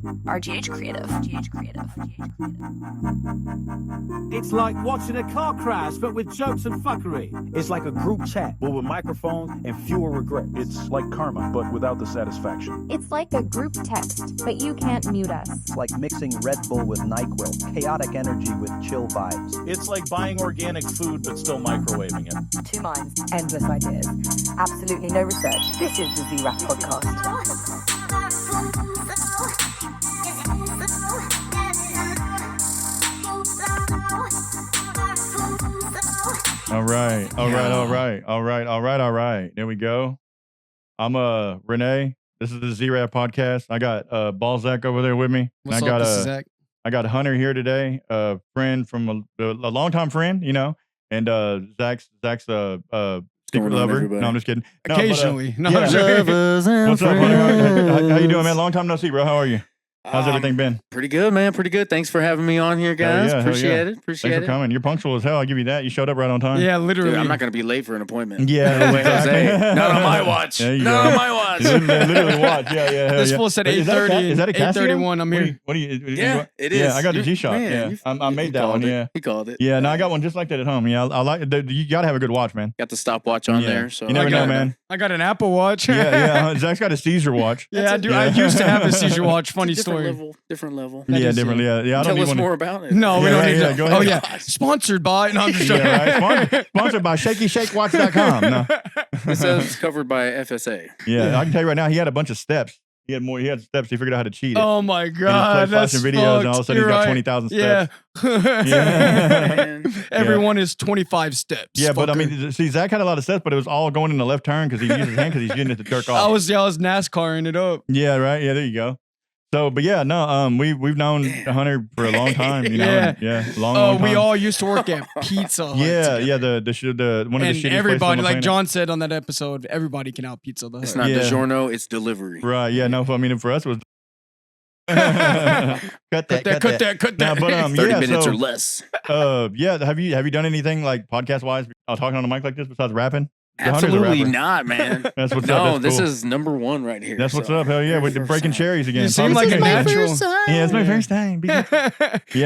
RGH Creative. It's like watching a car crash, but with jokes and fuckery. It's like a group chat, but with microphones and fewer regrets. It's like karma, but without the satisfaction. It's like a group text, but you can't mute us. It's like mixing Red Bull with NyQuil, chaotic energy with chill vibes. It's like buying organic food, but still microwaving it. Two minds. Endless ideas. Absolutely no research. This is the ZRaF Podcast. All right. There we go. I'm Rene. This is the ZRaF Podcast. I got Ballzzakk over there with me. What's and up, this is Zach. I got Hunter here today, a friend from a longtime friend, you know, and Zach's secret lover. Everybody? No, I'm just kidding. Occasionally. No, What's up, Hunter? How you doing, man? Long time no see, bro. How are you? How's everything been? Pretty good, man. Pretty good. Thanks for having me on here, guys. Yeah, Appreciate it. Thanks for coming. You're punctual as hell. I'll give you that. You showed up right on time. Yeah, literally. Dude, I'm not going to be late for an appointment. Yeah. No way, Jose. Not on my watch. Not on my watch. Literally watch. Yeah. This fool said 8:30. Is that a Casio? 8:31. I'm here. What do you? Yeah, it is. Yeah, I got a G-Shock. Man, Yeah, I made that one. Yeah, he called it. Yeah, no, I got one just like that at home. Yeah, I like it. You got to have a good watch, man. Got the stopwatch on there. So you never know, man. I got an Apple Watch. Yeah. Zach's got a seizure watch. Yeah, I do. I used to have a seizure watch. Funny story. Different level. Yeah, different. Yeah. I don't Tell need us one. more about it. No, we don't need to. Go ahead. Oh, yeah. Sponsored by. No, I'm just joking. Yeah, right. Sponsored by ShakyShakeWatch.com. No. It says it's covered by FSA. Yeah, I can tell you right now, he had a bunch of steps. He had steps. He figured out how to cheat it. Oh my He God, played that's flashing videos, and all of a sudden he's got right. 20,000 steps. Yeah. Everyone is 25 steps. Yeah, but I fucker. mean, see, Zach had a lot of steps, but it was all going in the left turn because he used his hand because he's getting it to jerk off. I was NASCARing it up. Yeah, right. Yeah, there you go. So, but yeah, no, we've known Hunter for a long time. You know, long time. We all used to work at Pizza Hut. Yeah, together. the one of the And shittiest everybody, places on the like planet. John said on that episode, everybody can out Pizza the Hut. It's not DiGiorno, it's delivery. Right? Yeah, no, I mean for us it was. cut that. Cut that. No, but 30 minutes or less. Yeah. Have you done anything like podcast wise, talking on a mic like this besides rapping? Hunter's a Absolutely rapper. not, man. That's what's up. No, That's this cool. is number one right here. That's what's up. Hell yeah, we're breaking cherries again. You seem like a natural. Yeah, it's my first time. Yeah,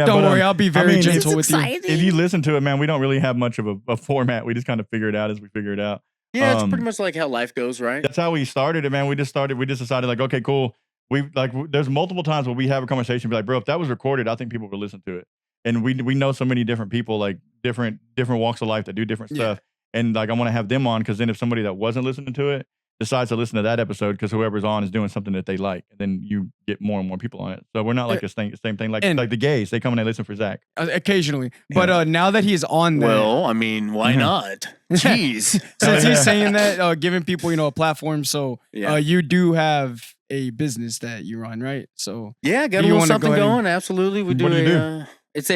Don't but, worry, I'll be very gentle with you. If you listen to it, man, we don't really have much of a format. We just kind of figure it out as we figure it out. Yeah, it's pretty much like how life goes, right? That's how we started it, man. We just decided like, okay, cool. There's multiple times where we have a conversation, be like, bro, if that was recorded, I think people would listen to it. And we know so many different people, like different walks of life that do different stuff. And like, I want to have them on because then if somebody that wasn't listening to it decides to listen to that episode because whoever's on is doing something that they like, and then you get more and more people on it. So we're not like the same thing. Like the gays, they come and they listen for Zach. Occasionally. But now that he's on there. Well, I mean, why not? Jeez. Since he's saying that, giving people, a platform. So you do have a business that you run, right? So yeah, got a little something going. Absolutely. We do What do you do? It's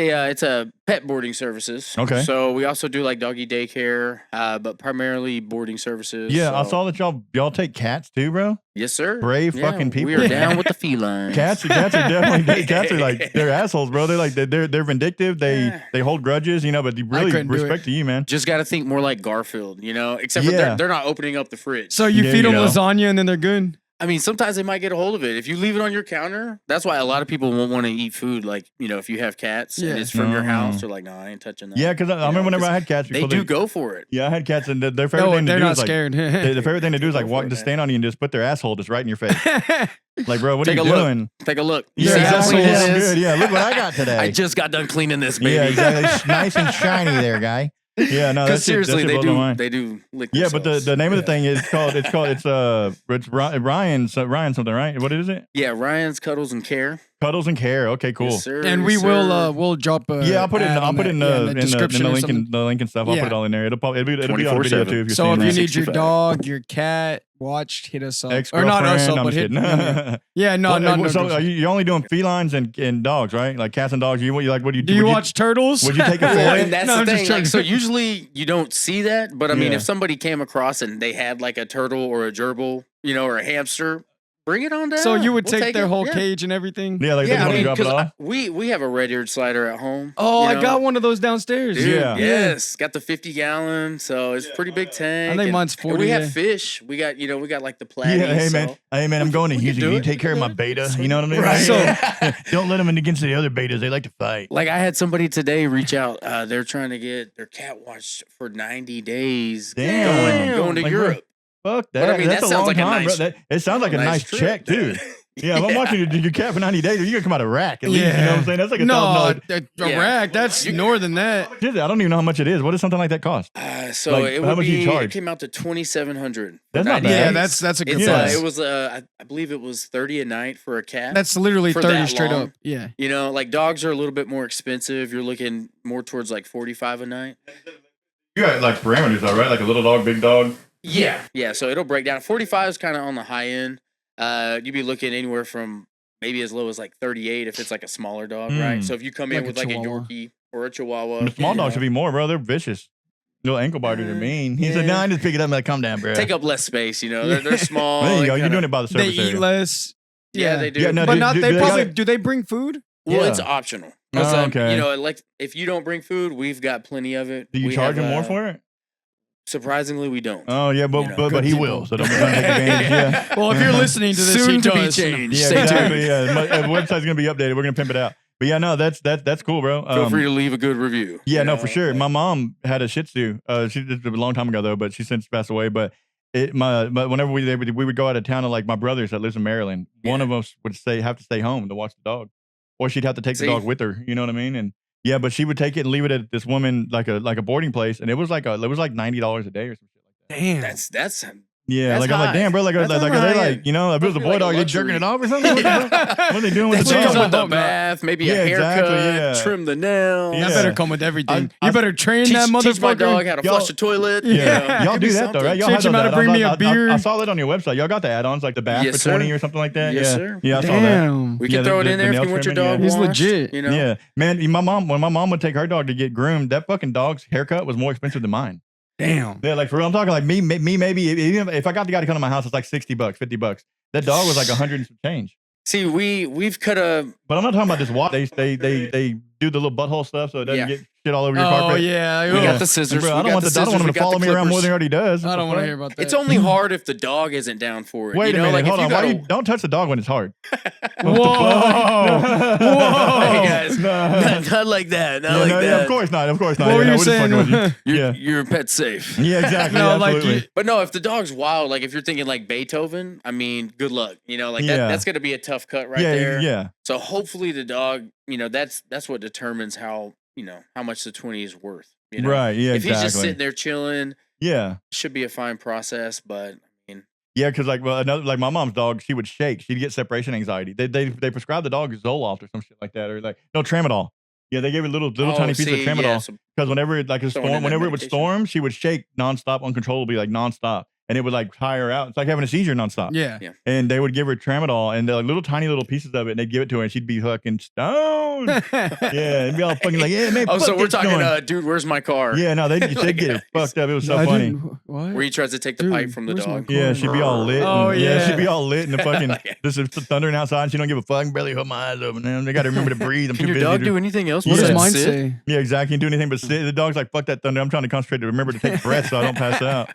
a pet boarding services. Okay. So we also do like doggy daycare, but primarily boarding services. Yeah, so. I saw that y'all take cats too, bro. Yes, sir. Brave fucking people. We are down with the felines. Cats are definitely cats are like they're assholes, bro. They're like they're vindictive. They hold grudges, but really respect to you, man. Just got to think more like Garfield, except for they're not opening up the fridge. So you feed them lasagna and then they're good. I mean, sometimes they might get a hold of it. If you leave it on your counter, that's why a lot of people won't want to eat food. Like, if you have cats and it's from your house, they're like, no, I ain't touching that. Yeah, because I remember whenever I had cats before. They do go for it. Yeah, I had cats, and their favorite thing to do is scared. Their favorite thing to do is like walk, just stand on you and just put their asshole just right in your face. Like, bro, what are you doing? Take a look. Yeah, exactly. Yeah, good. Yeah, look what I got today. I just got done cleaning this, baby. Yeah, exactly. Nice and shiny there, guy. Yeah, no, that's seriously, they do lick yeah, themselves. but the name of the thing is it's Ryan's something, right? What is it? Yeah, Ryan's Cuddles and Care. Cuddles and Care. Okay, cool. Yes, sir, and we will drop I'll put it in the description the link and stuff. I'll put it all in there. It'll be on video too. If you're so if you seeing need your dog, your cat watched, hit us up. Or not us up, no, but hit. Yeah, no. So you're only doing felines and dogs, right? Like cats and dogs. You like what do you do? You watch turtles? Would you take a well, and that's the thing. Like, so usually you don't see that, but I mean, if somebody came across and they had like a turtle or a gerbil, or a hamster, bring it on down. So you would We'll take their it. whole Yeah. cage and everything? Yeah, like they Yeah, want I to mean, drop it because off. we have a red-eared slider at home. Oh, you I know? got one of those downstairs. Dude, Yeah. yes, got the 50-gallon, so it's a pretty big tank. I think and- mine's and 40. we have yeah. fish. We got like the platies. Yeah, hey so- man, I'm going to we can Houston. do You it. take care of my beta. You know what I mean? Right. So don't let them in against the other betas. They like to fight. Like I had somebody today reach out. They're trying to get their cat watched for 90 days. Damn. Going to Like, bro, Europe. Fuck But, that. I mean, That's that a sounds long like a time, nice- bro. It sounds like a nice trip, check too. man. Yeah, if I'm watching your cat for 90 days, you're gonna come out of rack at least. You know what I'm saying? That's like a no, $1,000. a Yeah. rack. That's more than that. I don't even know how much it is. What does something like that cost? So Like, it how would much do you be. charge? It came out to $2,700. That's not 90 bad. Yeah, days. that's a good It's, price. it was. I believe it was 30 a night for a cat. That's literally for 30 that straight long. up. Yeah. You know, like dogs are a little bit more expensive. You're looking more towards like 45 a night. You got like parameters though, right? Like a little dog, big dog. Yeah. So it'll break down. 45 is kind of on the high end. You'd be looking anywhere from maybe as low as like 38 if it's like a smaller dog, right? So if you come in Like a with like a Chihuahua. Yorkie or a Chihuahua, The small you dogs know, should be more, bro. They're vicious. Little ankle biters are mean. He said, "No, I just pick it up and like, calm down, bro." take up less space. You know, they're small. There you they go. You're kinda- doing it by the They surface eat area. less. Yeah, they do. Yeah, no, But do- not do- they do they probably gotta- do they bring food? Well, Yeah. it's optional. Oh, 'Cause, okay. You know, like if you don't bring food, we've got plenty of it. Do you We charge have, him more for it? Surprisingly, we don't. Oh yeah, but You know, but he good will. people. So don't take advantage. Yeah. Well, if you're listening to this, Soon he to be does. changed. Yeah, Stay tuned. exactly. Yeah, the website's gonna be updated. We're gonna pimp it out. But yeah, no, that's cool, bro. Feel free to leave a good review. Yeah, you no, know, for sure. like- My mom had a Shih Tzu. She did it a long time ago though, but she since passed away. But but whenever we would go out of town to like my brothers that lives in Maryland, one of us would have to stay home to watch the dog, or she'd have to take the See? dog with her. You know what I mean? And yeah, but she would take it and leave it at this woman like a boarding place, and it was like $90 a day or some shit like that. Damn. That's Yeah, That's like I'm like, high. damn, bro, like are That's they high. like, you know, if it was a Must be boy like a dog, they luxury. jerking it off or something? What are they doing with That the comes dog? with the Hope not. bath, maybe a Yeah, haircut, exactly, yeah. trim the nails. Yeah. That better come with everything. I- You better train Teach, that motherfucker. teach my dog how to Y'all- flush the toilet. Yeah. you know, Y'all could do be that though, right? something. Y'all Teach have him how those to bring me a add-ons. beer. I saw that on your website. Y'all got the add-ons like the bath Yes, for 20 sir. or something like that. Yes, yeah, sir. yeah, I saw that. Damn. We Yeah, can throw it the in there if nail you want your trimming, dog yeah. He's washed, legit. You know? Yeah, man. When my mom would take her dog to get groomed, that fucking dog's haircut was more expensive than mine. Damn. Yeah, like for real, I'm talking like me maybe even if I got the guy to come to my house, it's like $60, $50. That dog was like 100 and some change. See, we've cut a But I'm not talking about this walk. They do the little butthole stuff so it doesn't Yeah. get shit all over your Oh carpet. yeah. we Yeah. got the scissors. Bro, I we don't got want the I don't scissors, want him we to got follow the me around more clippers. than he already does. I don't What want to the hear fuck? about that. It's only hard if the dog isn't down for it. Wait you a know? minute, Like hold if on. you Why got you don't touch the dog when it's hard? Whoa. Hey guys, Nah. not like that. Not Yeah, like no, that. yeah, of course not. Of course not. What were Yeah, you we're just fucking with saying? you. Yeah. Your pet's safe. Yeah, exactly. No, like absolutely. you- But no, if the dog's wild, like if you're thinking like Beethoven, I mean, good luck. You know, like Yeah. that's gonna be a tough cut right yeah, there. yeah. So hopefully the dog, you know, that's what determines how much the 20 is worth. You know? Right. Yeah, If exactly. he's just sitting there chilling, Yeah. should be a fine process. But I mean, Yeah, because like like my mom's dog, she would shake. She'd get separation anxiety. They prescribed the dog Zoloft or some shit like that, or like no Tramadol. Yeah, they gave her little tiny pieces of see, Tramadol yeah, so because whenever it like a Throwing in storm, that whenever it would medication. storm, she would shake nonstop, uncontrollably, like nonstop, and it would like tire her out. It's like having a seizure nonstop. Yeah. And they would give her Tramadol and like little tiny little pieces of it, and they'd give it to her, and she'd be fucking stoned. Yeah, and be all fucking like, yeah, man. oh, so fuck we're this talking, joint. dude, where's my car? Yeah, no, they Like, get it fucked up. It was so I funny. didn't- What? Where he tries to take the Dude, pipe from the where's my dog. car? Yeah, she'd be all lit. Oh, and, yeah. she'd be all lit and the fucking Yeah. this is thundering outside. And she don't give a fuck. Barely hold my eyes open. Man, they got to remember to breathe. I'm Can too your busy. dog to- do anything else? What Yeah. does mine sit? say? Yeah, exactly. Can't do anything but sit. The dog's like, fuck that thunder. I'm trying to concentrate to remember to take breaths so I don't pass out.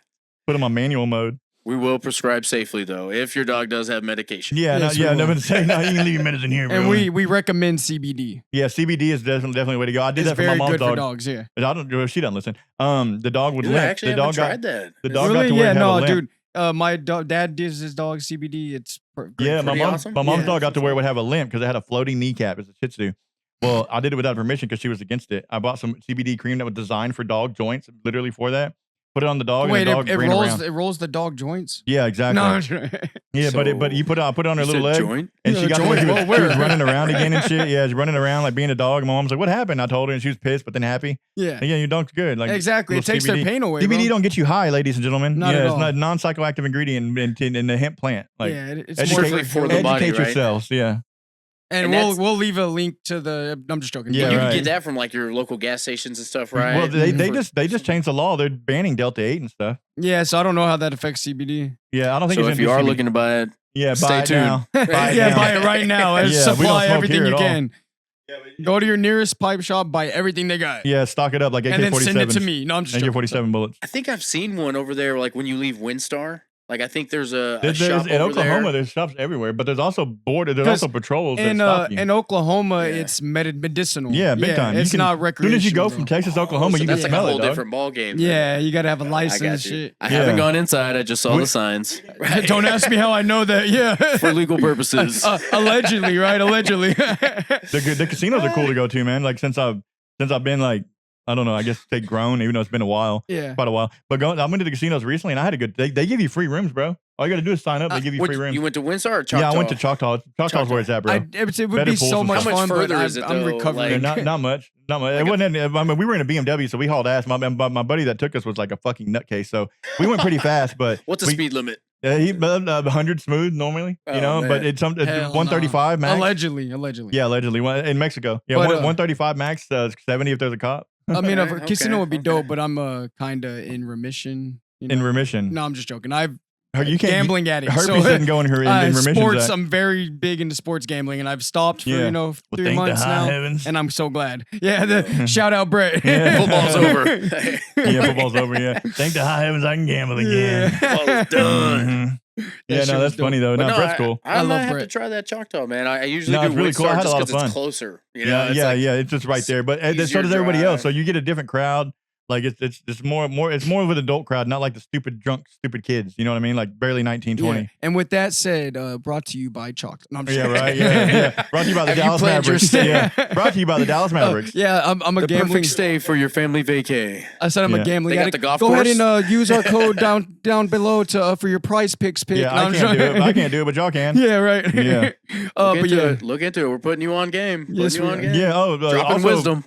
Put him on manual mode. We will prescribe safely though if your dog does have medication. Yeah, Yes, we no, will. never say no. You can leave your medicine here, bro. And we recommend CBD. yeah, CBD is definitely the way to go. I did It's that for my very mom's good for dog. dogs. Yeah. But I don't. She doesn't listen. The dog would Dude, I limp. actually The dog haven't got. tried that. the dog got Really? to where Yeah. it had a No, limp. dude. My dad gives his dog CBD. It's Yeah, my Pretty mom, awesome. my mom's Yeah. dog got to where it would have a limp because it had a floating kneecap. It's a Shih Tzu. Well, I did it without permission because she was against it. I bought some CBD cream that was designed for dog joints, literally for that. Put it on the dog, Wait, and the dog it ran rolls. around. It rolls the dog joints. Yeah, exactly. No. Yeah, but So- you put it on her You little said leg, joint? and Yeah, she got to where joint. she was, Well, she was where? running around again and shit. Yeah, she's running around like being a dog. My mom's like, "What happened?" I told her, and she was pissed, but then happy. Yeah. And yeah, your dog's good. Like Exactly. It little takes CBD. their pain away. CBD bro. don't get you high, ladies and gentlemen. Not yeah, at it's all. not a non-psychoactive ingredient in the hemp plant. Like Yeah. It's educate, more Strictly for the body, educate right? yourselves. Yeah. And And we'll leave a link to the. I'm just joking. Yeah, you right. can get that from like your local gas stations and stuff, right? Well, they For- just changed the law. They're banning Delta 8 and stuff. Yeah, so I don't know how that affects CBD. Yeah, I don't think So it's if in you are CBD. looking to buy it, yeah, stay buy it tuned. now. Buy it Yeah, now. buy it right now. Yeah, we don't Supply smoke everything here you at all. can. Go to your nearest pipe shop, buy everything they got. Yeah, stock it up like AK-47s. And then send it to me. No, I'm just joking. AK-47 bullets. I think I've seen one over there. Like when you leave Windstar, like I think there's a There's shop in over Oklahoma, there. there's shops everywhere, but there's also border. There's 'Cause also patrols that In stop you. in Oklahoma, Yeah. it's medicinal. Yeah, big time. You It's can- not As recreational. soon as you go bro. from Texas to Oklahoma, So you can that's like a smell whole it, dog. different ball game. Yeah, you gotta have a I license. got And you. shit. I haven't Yeah. gone inside. I just saw We- the signs. Right. Don't ask me how I know that. Yeah, For legal purposes. allegedly, right? Allegedly. The casinos are cool to go to, man. Like since I've been like, I don't know, I guess they grown, even though it's been a while, Yeah. quite a while. But I went to the casinos recently and I had a good. They give you free rooms, bro. All you got to do is sign up. They give you free rooms. You went to Windsor or Choctaw? Yeah, I went to Choctaw. Choctaw's where it's at, bro. It would Better be pools so and much stuff. How much fun, further but is it, I'm though? recovering. Yeah, not much. Not much. It wasn't. I mean, we were in a BMW, so we hauled ass. My buddy that took us was like a fucking nutcase. So we went pretty fast. But What's the speed limit? He 100 smooth normally, Oh, you know. man. But it's 135 max. Allegedly. Yeah, allegedly in Mexico. Yeah, But, 135 max, 70 if there's a cop. I mean, Okay, a casino okay, would be okay. dope, but I'm kind of in remission. You In know? remission. No, I'm just joking. I've You can't. gambling addict. Herpes so, didn't go in remission. sports. Zach. I'm very big into sports gambling, and I've stopped for Yeah. 3 Well, thank the months high now, heavens. and I'm so glad. Yeah, the shout out Brett. Yeah. Football's over. Yeah, football's over. Yeah, thank the high heavens I can gamble again. Football's done. Mhm. Yeah, shit no, was that's funny though. But No, Brett's cool. I I might love have to Brett. try that Choctaw, man. I usually No, do it's really cool. I Windsor had a just lot of because fun. it's closer. You know, Yeah, it's yeah, like, yeah. It's just right there, but so easier does everybody else. drive. So you get a different crowd. Like it's more it's more of an adult crowd, not like the stupid drunk stupid kids. You know what I mean? Like barely 19, 20. Yeah. And with that said, brought to you by Chalk. No, I'm just Yeah, kidding. right. Yeah. Brought to you by the Have you Dallas planned your Mavericks. stay? Yeah. Brought to you by the Dallas Mavericks. Yeah, I'm a the gambling. perfect stay for your family vacay. I said I'm Yeah. a gambling They got addict. the golf Go ahead course? and use our code down below to for your prize picks pick. Yeah, No, I I'm can't do just- it. I can't do it, but y'all can. Yeah, right. Yeah. Look but into yeah, it. Look into it. We're putting you on game. Yes, Putting you on we are. game. Yeah. Oh, Dropping also, wisdom.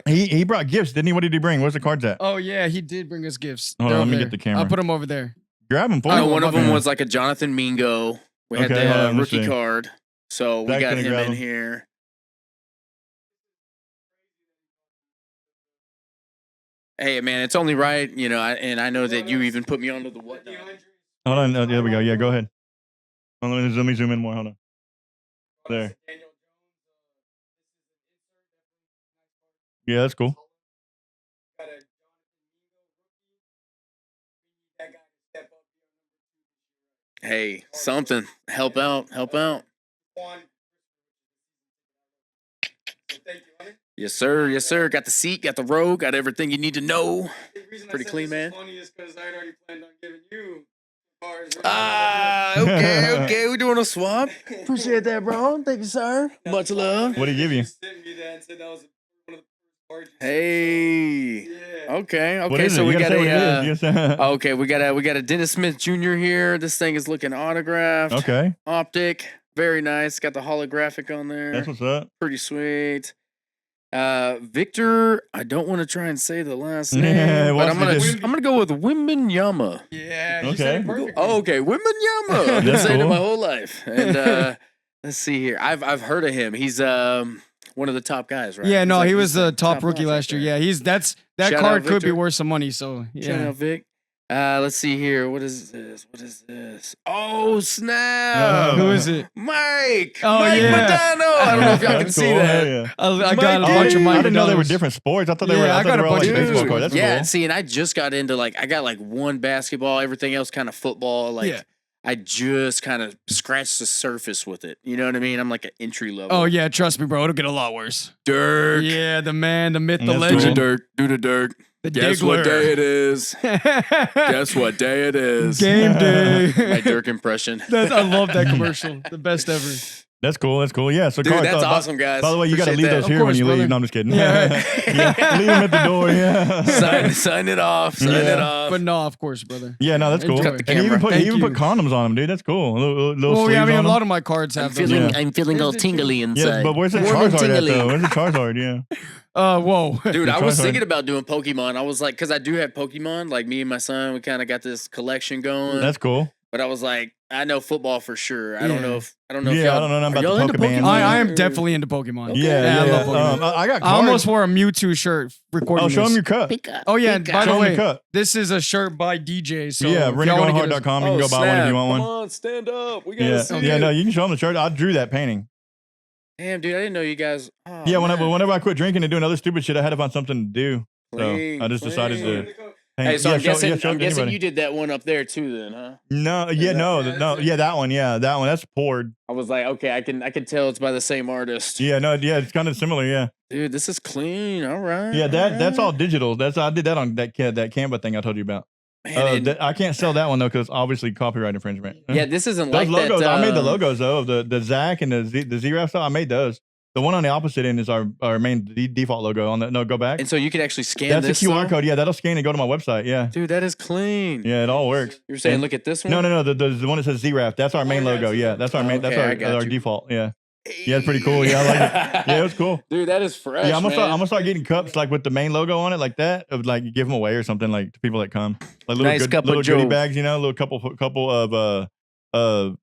He brought gifts, didn't he? What did he bring? Where's the cards at? Oh yeah, he did bring us gifts. Hold on, They're let over me there. get the camera. I'll put them over there. Grab him for Oh, me. one of Yeah. them was like a Jonathan Mingo. We had Okay, hold the on, let's rookie see. card. So we Zach's got gonna him grab in him. here. Hey man, it's only right, you know, and I know that you even put me onto the what. Hold on. There we go. Yeah, go ahead. Hold on, let me zoom in more. Hold on. There. Yeah, that's cool. Hey, something. Help out. Help out. Yes, sir. Yes, sir. Got the seat, got the row, got everything you need to know. Pretty clean, man. Ah, okay, okay. We're doing a swap. Appreciate that, bro. Thank you, sir. Much love. What did he give you? Hey. Okay, What okay. is So it? we You gotta got say what it a. is. You gotta say- Okay, we got a Dennis Smith Jr. here. This thing is looking autographed. Okay, Optic. Very nice. Got the holographic on there. that's what's up. Pretty sweet. Victor, I don't want to try and say the last Yeah, name, but watch I'm this. gonna go with Wimbenyama. Yeah. you said it perfect. Oh, okay, Wimbenyama. I've been That's saying it cool. my whole life. And let's see here. I've heard of him. He's one of the top guys, right? Yeah, He's no, like- he he's was the like top rookie notch right last year. there. Yeah, that Shout out, card could be Victor. worth some money. So Shout yeah. out, Vic. Let's see here. What is this? What is this? Oh, snap. Who is it? Mike. Oh, Mike yeah. Madonna. I don't know if y'all can That's see cool. that. Hell yeah. I got a Mikey. bunch of I Mike didn't know they were Madonnas. different sports. I thought they were. Yeah, I I thought got they a were all bunch like of baseball dudes. cards. That's Yeah, cool. see, and I just got into I got one basketball, everything else kind of football. Like, Yeah. I just kind of scratched the surface with it. You know what I mean? I'm like an entry level. Oh yeah, trust me, bro. It'll get a lot worse. Dirk. Yeah, the man, the myth, the That's Do legend, the Dirk. Do the Dirk. the Guess what day Diggler. it is? Guess what day it is? Game day. My Dirk impression. I love that commercial. The best ever. That's cool. That's cool. Yeah. So Dude, cards. that's by- awesome, guys. By the way, you got to Appreciate leave those that. here Of when you course, leave. brother. No, I'm just kidding. Yeah. Yeah, leave them at the door. Yeah. Sign it off. Sign Yeah. it off. But no, of course, brother. Yeah, no, that's cool. Enjoy. Cut the And he even camera. put Thank he even put you. condoms on them, dude. That's cool. Little Well, yeah, I sleeves mean, a on lot them. of my cards have those. feeling- I'm feeling all tingly inside. Yeah, but where's the Warm and Charizard at tingly. though? Where's the Charizard? Yeah. Whoa. Dude, I was Charizard. thinking about doing Pokemon. I was like, because I do have Pokemon. Like me and my son, we kind of got this collection going. That's cool. But I was like, I know football for sure. I don't know if I don't know nothing about y'all the into Pokemon. I am definitely into Pokemon. Yeah, I love Pokemon. I got cards. I almost wore a Mewtwo shirt recording Oh, show this. him your cup. Oh yeah, and by Show the him way, your cup. this is a shirt by DJ. So Yeah, if y'all wanna get us- ReneGoingHard.com. You can go buy one if you want one. Come on, stand up. We gotta Yeah, see yeah, it. no, you can show him the shirt. I drew that painting. Damn, dude, I didn't know you guys. Oh, Yeah, man. whenever I quit drinking and doing other stupid shit, I had to find something to do. Clean, So I just decided to. clean. paint. Hey, so Yeah, I'm show- guessing, yeah, show it I'm to guessing anybody. you did that one up there too, then, huh? No, yeah, no, yeah, that one, that's poured. I was like, okay, I can tell it's by the same artist. Yeah, no, yeah, it's kind of similar, yeah. Dude, this is clean. All right. Yeah, that's all digital. I did that on that Canva thing I told you about. Man, and- I can't sell that one though because it's obviously copyright infringement. yeah, this isn't Those like logos, that. I made the logos though of the ZRaF and the ZRaF stuff. I made those. The one on the opposite end is our main default logo. On the no, go back. And so you can actually scan That's this a QR though? code. Yeah, that'll scan and go to my website. Yeah, Dude, that is clean. yeah, it all works. You're saying, And- look at this one? No, the one that says ZRaF. That's our main logo. Yeah, that's our main. Okay, I That's got our you. default. Yeah, yeah, it's pretty cool. Yeah, I like it. Yeah, it was cool. Dude, that is fresh. Yeah, I'm man. gonna start getting cups like with the main logo on it, like that. Of like you give them away or something, like to people that come, like little Nice cup of little goodie Joe. bags, you know, little couple of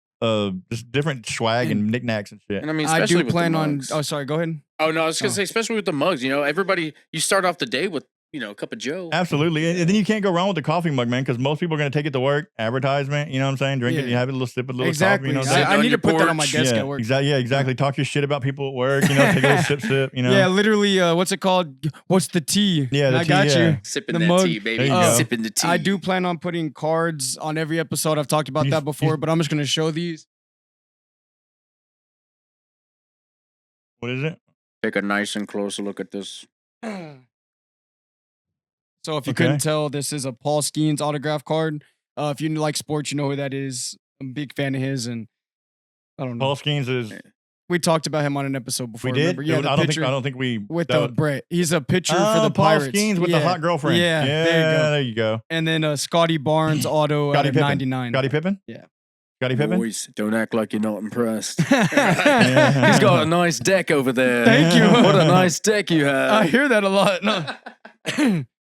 just different swag and knickknacks and shit. And I mean, I especially do with plan the on. mugs. Oh, sorry. Go ahead. Oh no, I was gonna Oh. say, especially with the mugs. You know, everybody. You start off the day with a cup of Joe. Absolutely, and then you can't go wrong with the coffee mug, man, because most people are gonna take it to work. Advertisement, you know what I'm saying? Drink it, Yeah. you have a little sip, a little Exactly. coffee. You know, Sitting I on need your to put that on my porch. desk yeah, at work. exactly. Talk your shit about people at work. You know, take a little sip. You know. Yeah, literally. What's it called? What's the tea? Yeah, the I tea, got yeah. you. Sipping The that mug. tea, baby. There you go. Sipping the tea. I do plan on putting cards on every episode. I've talked about You- that before, you- but I'm just gonna show these. What is it? Take a nice and close look at this. So if you Okay. couldn't tell, this is a Paul Skeens autograph card. If you like sports, you know who that is. I'm a big fan of his, and I don't know. Paul Skeens is. We talked about him on an episode before. We did. Remember? Yeah, the picture I don't think we. with that was- Brett. He's a pitcher for Oh, the Paul Pirates. Skeens with the Yeah. hot girlfriend. Yeah, yeah, there you go. go. And then Scotty Barnes auto Scotty out of Pippen. 99. Scotty Pippen. Yeah. Scotty Pippen. Boys, don't act like you're not impressed. Yeah. He's got a nice deck over there. Thank you. What a nice deck you have. I hear that a lot. No.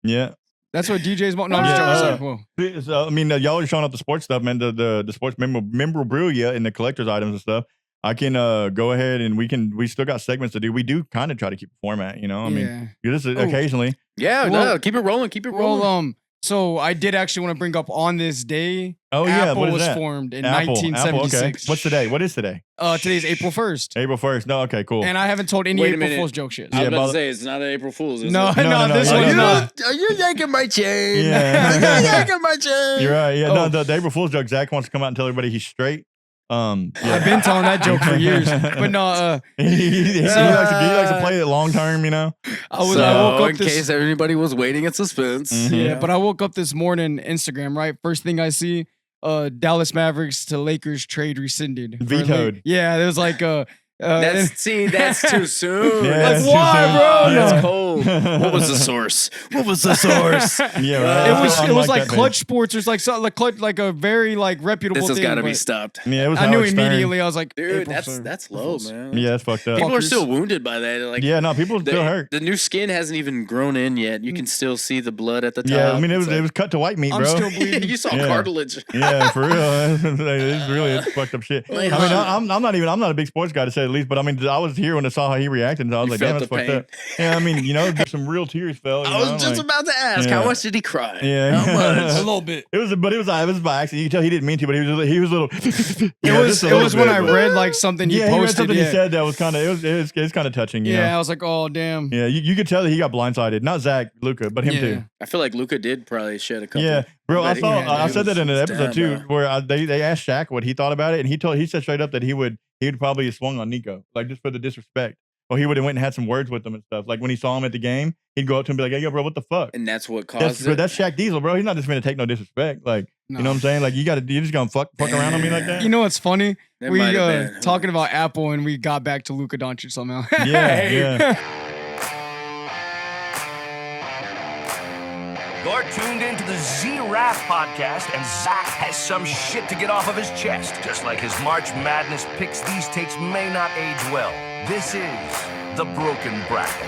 Yeah. That's what DJ's about. No, I'm just trying to say. Whoa. So, I mean, y'all are showing up the sports stuff, man. The sports memorabilia and the collector's items and stuff. I can go ahead and we still got segments to do. We do kind of try to keep a format, you know. I mean, just occasionally. Yeah, Well- no, keep it rolling. Keep it rolling. Well, so I did actually want to bring up on this day. Oh yeah, Apple what is was that? formed in Apple, 1976. okay. What's today? What is today? Today's April 1st. April 1st. No, okay, cool. And I haven't told any Wait a April minute. Fool's joke shit. I was Yeah, about to but- say, it's not an April Fool's, is No, it? no, this yeah, one's no. not. Are you yanking my chain? Yeah. Are you yanking my chain? You're right. Yeah, Oh. no, the April Fool's joke. Zach wants to come out and tell everybody he's straight. I've Yeah. been telling that joke for years. But no, he likes to play it long term, you know. I So, woke up in this. case anybody was waiting in suspense. Mhm. Yeah, but I woke up this morning, Instagram, right? First thing I see, Dallas Mavericks to Lakers trade rescinded. Vetoed. Yeah, there was like That's too soon. Yeah, Like, that's too why, soon. bro? Yeah. That's cold. What was the source? What was the source? Yeah, right. it was like that Clutch Sports or like something like a very like reputable This has thing. got to be but stopped. page. Yeah, it was. I knew Howard Stern. immediately. I was like, Dude, April that's 3rd. low, man. Yeah, that's fucked up. People are Fuckers. still wounded by that. Like, Yeah, no, people still hurt. The new skin hasn't even grown in yet. You can still see the blood at the top. Yeah, I mean, it It's was like- cut to white meat, I'm bro. still bleeding. you saw Yeah. cartilage. Yeah, for real. It's fucked up shit. Like, I mean, I'm not a big sports guy to say the least, but I mean, I was here when I saw how he reacted, and I was You like, damn, felt that's the fucked up. Yeah, I mean, you know, some real tears fell. You I was know, just like- about to ask, yeah. how much did he cry? Yeah. How much? A little bit. It was by accident. You can tell he didn't mean to, but he was a little. It was when I read like something he Yeah, he read posted. something yeah. he said that was kind of it's kind of touching. You Yeah, know? I was like, oh damn. Yeah, you could tell that he got blindsided. Not Zach, Luca, but him Yeah. too. I feel like Luca did probably shed a couple. Yeah, bro. I But saw. yeah, I it said that in an was- episode damn, too, bro. where they asked Shaq what he thought about it, and he said straight up that he would probably have swung on Nico, like just for the disrespect. Or he would have went and had some words with him and stuff. Like when he saw him at the game, he'd go up to him and be like, "Hey, yo, bro, what the fuck?" And that's what caused Bro, it. that's Shaq Diesel, bro. He's not just gonna take no disrespect. Like, No. you know what I'm saying? Like, you just gonna fuck around on me like that? You know what's funny? That We might have been. talking about Apple and we got back to Luka Doncic somehow. Yeah, yeah. You're tuned into the ZRaF Podcast, and Zach has some shit to get off of his chest. Just like his March Madness picks, these takes may not age well. This is The Broken Bracket.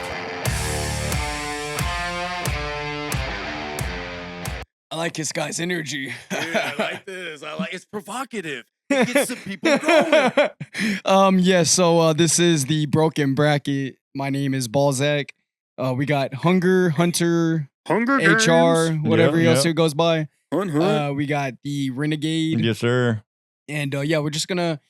I like this guy's energy. Dude, I like this. It's provocative. It gets the people going. Yeah, so this is the broken bracket. My name is Ballzzakk. We got Hunger, Hunter, Hunger HR, Games. whatever Yeah, else yeah. it goes by. Hunt. We got the Renegade. Yes, sir. And yeah, we're just gonna,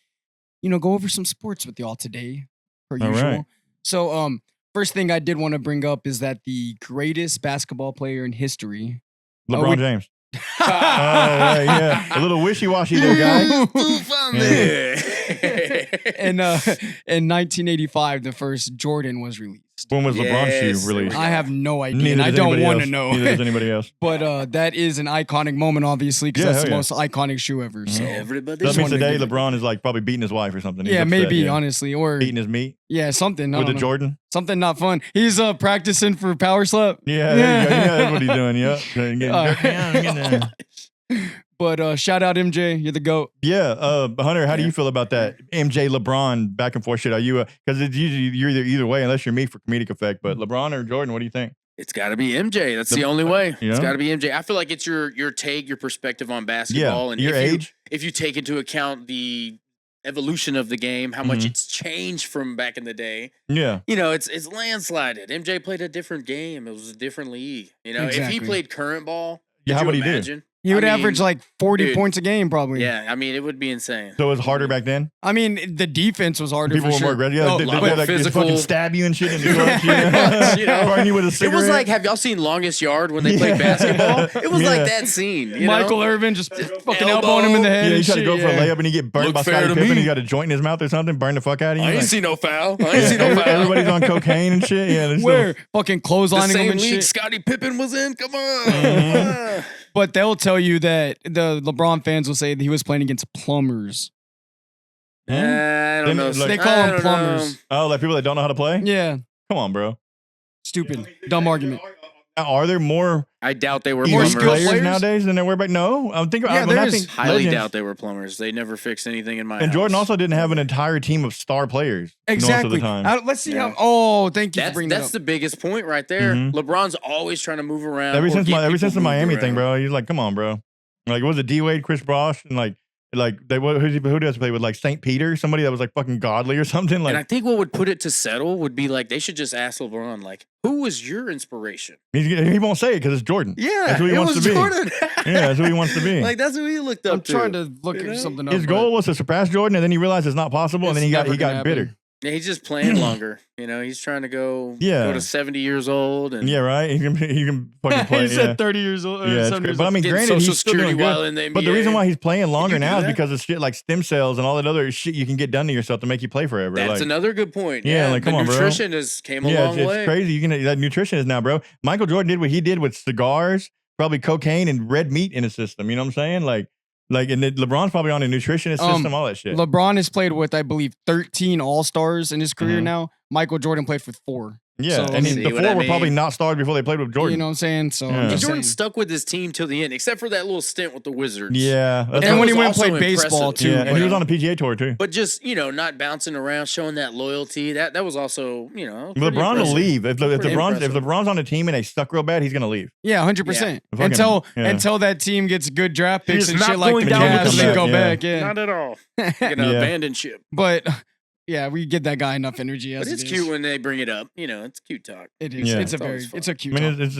go over some sports with y'all today, per All usual. right. So, first thing I did want to bring up is that the greatest basketball player in history. LeBron we- James. Oh, right, yeah. A little wishy-washy little guy. And in 1985, the first Jordan was released. When was LeBron's Yes, shoe released? I have no idea, Neither and I does don't anybody want to else. know. Neither does anybody else. But that is an iconic moment, obviously, because Yeah, that's the hell yeah. most iconic shoe ever. So Everybody. That means wanted to today give it- LeBron is like probably beating his wife or something. He's yeah, upset, maybe yeah. honestly, or Eating his meat yeah, something I with the don't know. Jordan. Something not fun. He's practicing for power slap. Yeah, there you go. Yeah, that's what he's doing. Yeah. But shout out MJ, you're the GOAT. Yeah, Hunter, how do you feel about that MJ LeBron back and forth shit? Are you because it's usually you're either way unless you're me for comedic effect. But LeBron or Jordan, what do you think? It's got to be MJ. That's the only way. It's Yeah. got to be MJ. I feel like it's your take, your perspective on basketball, Yeah, and your age. If you take into account the evolution of the game, how much Mhm. it's changed from back in the day. Yeah, It's landslided. MJ played a different game. It was a different league. If Exactly. he played current ball, Yeah, how could would you he do? imagine? He would I mean, average like 40 dude, points a game, probably. Yeah, I mean, it would be insane. so it was harder back then. I mean, the defense was harder. People for were more sure. aggressive. Yeah, Oh, they lot like more just physical. fucking stab you and shit in the clutch. Pretty much, Burn you with a It cigarette. was like, have y'all seen Longest Yard when they played basketball? It was Yeah. like that scene. Michael Irvin just fucking elbowing him in the head. Yeah, you and try to shit, go for a yeah. layup and you get burned Look by fair Scottie to Pippen. me. You got a joint in his mouth or something, burn the fuck out of you. I ain't Like, see no foul. I ain't see no foul. everybody's on cocaine and shit. Yeah, there's Where fucking The clotheslining him same and league shit. Scottie Pippen was in. Come on. Mhm. But they'll tell you that the LeBron fans will say that he was playing against plumbers. Hmm? I don't know. Like- They call I them don't plumbers. know. Oh, like people that don't know how to play? Yeah, Come on, bro. stupid, dumb argument. Are there more I doubt they were More elite skilled plumbers. players players? nowadays than there were back? No, I'm thinking. Yeah, when I there's think Highly Legends- doubt they were plumbers. They never fixed anything in my And house. Jordan also didn't have an entire team of star players Exactly. most of the time. Let's see Yeah. how. Oh, thank you for That's bringing that that's up. the biggest point right there. Mhm. LeBron's always trying to move around. Ever or since get ever people since the moved Miami around. thing, bro, he's like, come on, bro. Like, what was it D Wade, Chris Bosh, and like who does play with like St. Peter, somebody that was like fucking godly or something? Like, And I think what would put it to settle would be like they should just ask LeBron, like, who was your inspiration? he won't say it because it's Jordan. Yeah, That's who he it wants was to be. Jordan. Yeah, that's who he wants to be. Like that's who he looked up I'm trying to look You at know? something up. His but- goal was to surpass Jordan, and then he realized it's not possible, and then It's he got never gonna happen. bitter. Yeah, he's just playing longer. He's trying to go to 70 years old. And Yeah, right. He can fucking play. he yeah. said 30 years old. Yeah, it's 70 great. years But I old. mean, Getting granted, Social he's still Security doing while good. in the But the reason NBA. why he's playing longer do now is that? because of shit like stem cells and all that other shit you can get done to yourself to make you play forever. that's like, another good point. Yeah, like, the come on, bro. nutrition has came a yeah, long it's way. crazy. You can that nutrition is now, bro. Michael Jordan did what he did with cigars, probably cocaine and red meat in his system. You know what I'm saying? And then LeBron's probably on a nutritionist system, all that shit. LeBron has played with, I believe, 13 All-Stars in his career Mhm. now. Michael Jordan played with 4. Yeah, So, and see the what four I were probably mean? not stars before they played with Jordan. You know what I'm saying? So Yeah. I'm And just Jordan saying. stuck with his team till the end, except for that little stint with the Wizards. Yeah, that's And what- when he was went and also played baseball, impressive. too. yeah, and he was But- on a PGA tour too. But just not bouncing around, showing that loyalty. That was also pretty LeBron will impressive. leave if Pretty LeBron's impressive. on a team and they suck real bad. He's gonna leave. Yeah, 100%. Yeah. Until Fucking- yeah. until that team gets good draft picks He's and not shit like the going down with Cavs, the they ship. go Yeah. back. Yeah. Not at all. Yeah. Abandon ship. But yeah, we give that guy enough energy. As But it's it is. cute when they bring it up. It's cute talk. It is. Yeah. It's a It's always fun. it's a I cute. mean, talk. it's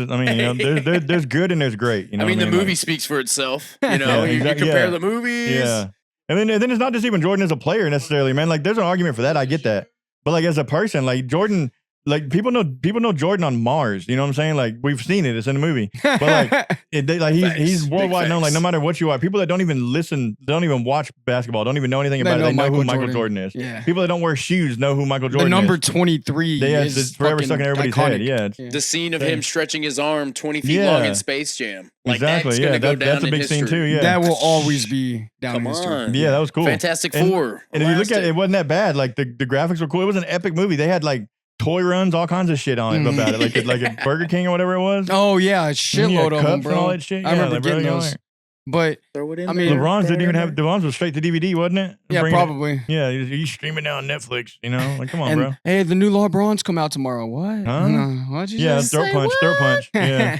just, there's good and there's great. You know I mean, what the Like- movie speaks for itself. Yeah, You exactly, compare yeah. the movies. Yeah. And then it's not just even Jordan as a player necessarily, man. Like there's an argument for that. I get that. But like as a person, like Jordan, like people know Jordan on Mars. You know what I'm saying? Like we've seen it. It's in the movie. But like he's Facts. worldwide Big known. Like no facts. matter what you are, people that don't even listen, don't even watch basketball, don't even know anything They about it. know They know who Michael Michael Jordan is. Yeah. People that don't wear shoes know who Michael The Jordan number is. 23 Yeah, is it's forever fucking stuck in everybody's iconic. head. Yeah. It's, Yeah. The scene of Yeah. him stretching his arm 20 feet Yeah. long in Space Jam. Like exactly. that's Yeah. gonna go down That's a in big history. scene too. Yeah. That will always be down Come in history. on. Yeah, that was cool. Fantastic And- Four. And if you look at it, it Elastic. wasn't that bad. Like the graphics were cool. It was an epic movie. They had like toy runs, all kinds of shit on it Mhm. about it. Like a Burger King or whatever it was. Oh yeah, a shitload of them, cups bro. and all that shit. I Yeah, remember like, bro, getting you know, those. like- But Throw it in I mean, there, LeBron's throw didn't it even in have there. LeBron's was straight to DVD, wasn't it? yeah, Bringing it- probably. Yeah, he's streaming now on Netflix. You know, like come on, And bro. hey, the new LeBron's come out tomorrow. What? Huh? What'd you Yeah, just throat say? punch. What? Yeah,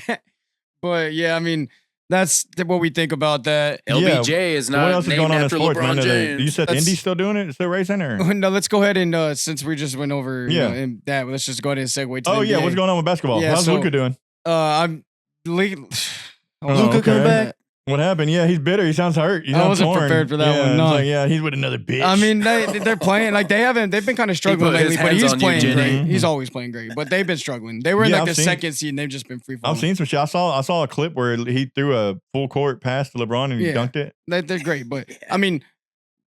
But yeah, I mean, That's what we think about that. LBJ is not what else is named going on in after sports, LeBron man? James. You said Indy's still doing it? It's still racing? Or? No, let's go ahead and since we just went over and that, let's just go ahead and segue to the NBA. What's going on with basketball? Yeah, How's Luka doing? I'm Luka coming back. What happened? Yeah, he's bitter. He sounds hurt. I wasn't prepared for that one. No. He's with another bitch. I mean, they're playing like they've been kind of struggling lately, but he's playing great. He's always playing great, but they've been struggling. They were in the second seed, and they've just been free falling. I've seen some shit. I saw a clip where he threw a full court pass to LeBron and he dunked it. They're great, but I mean,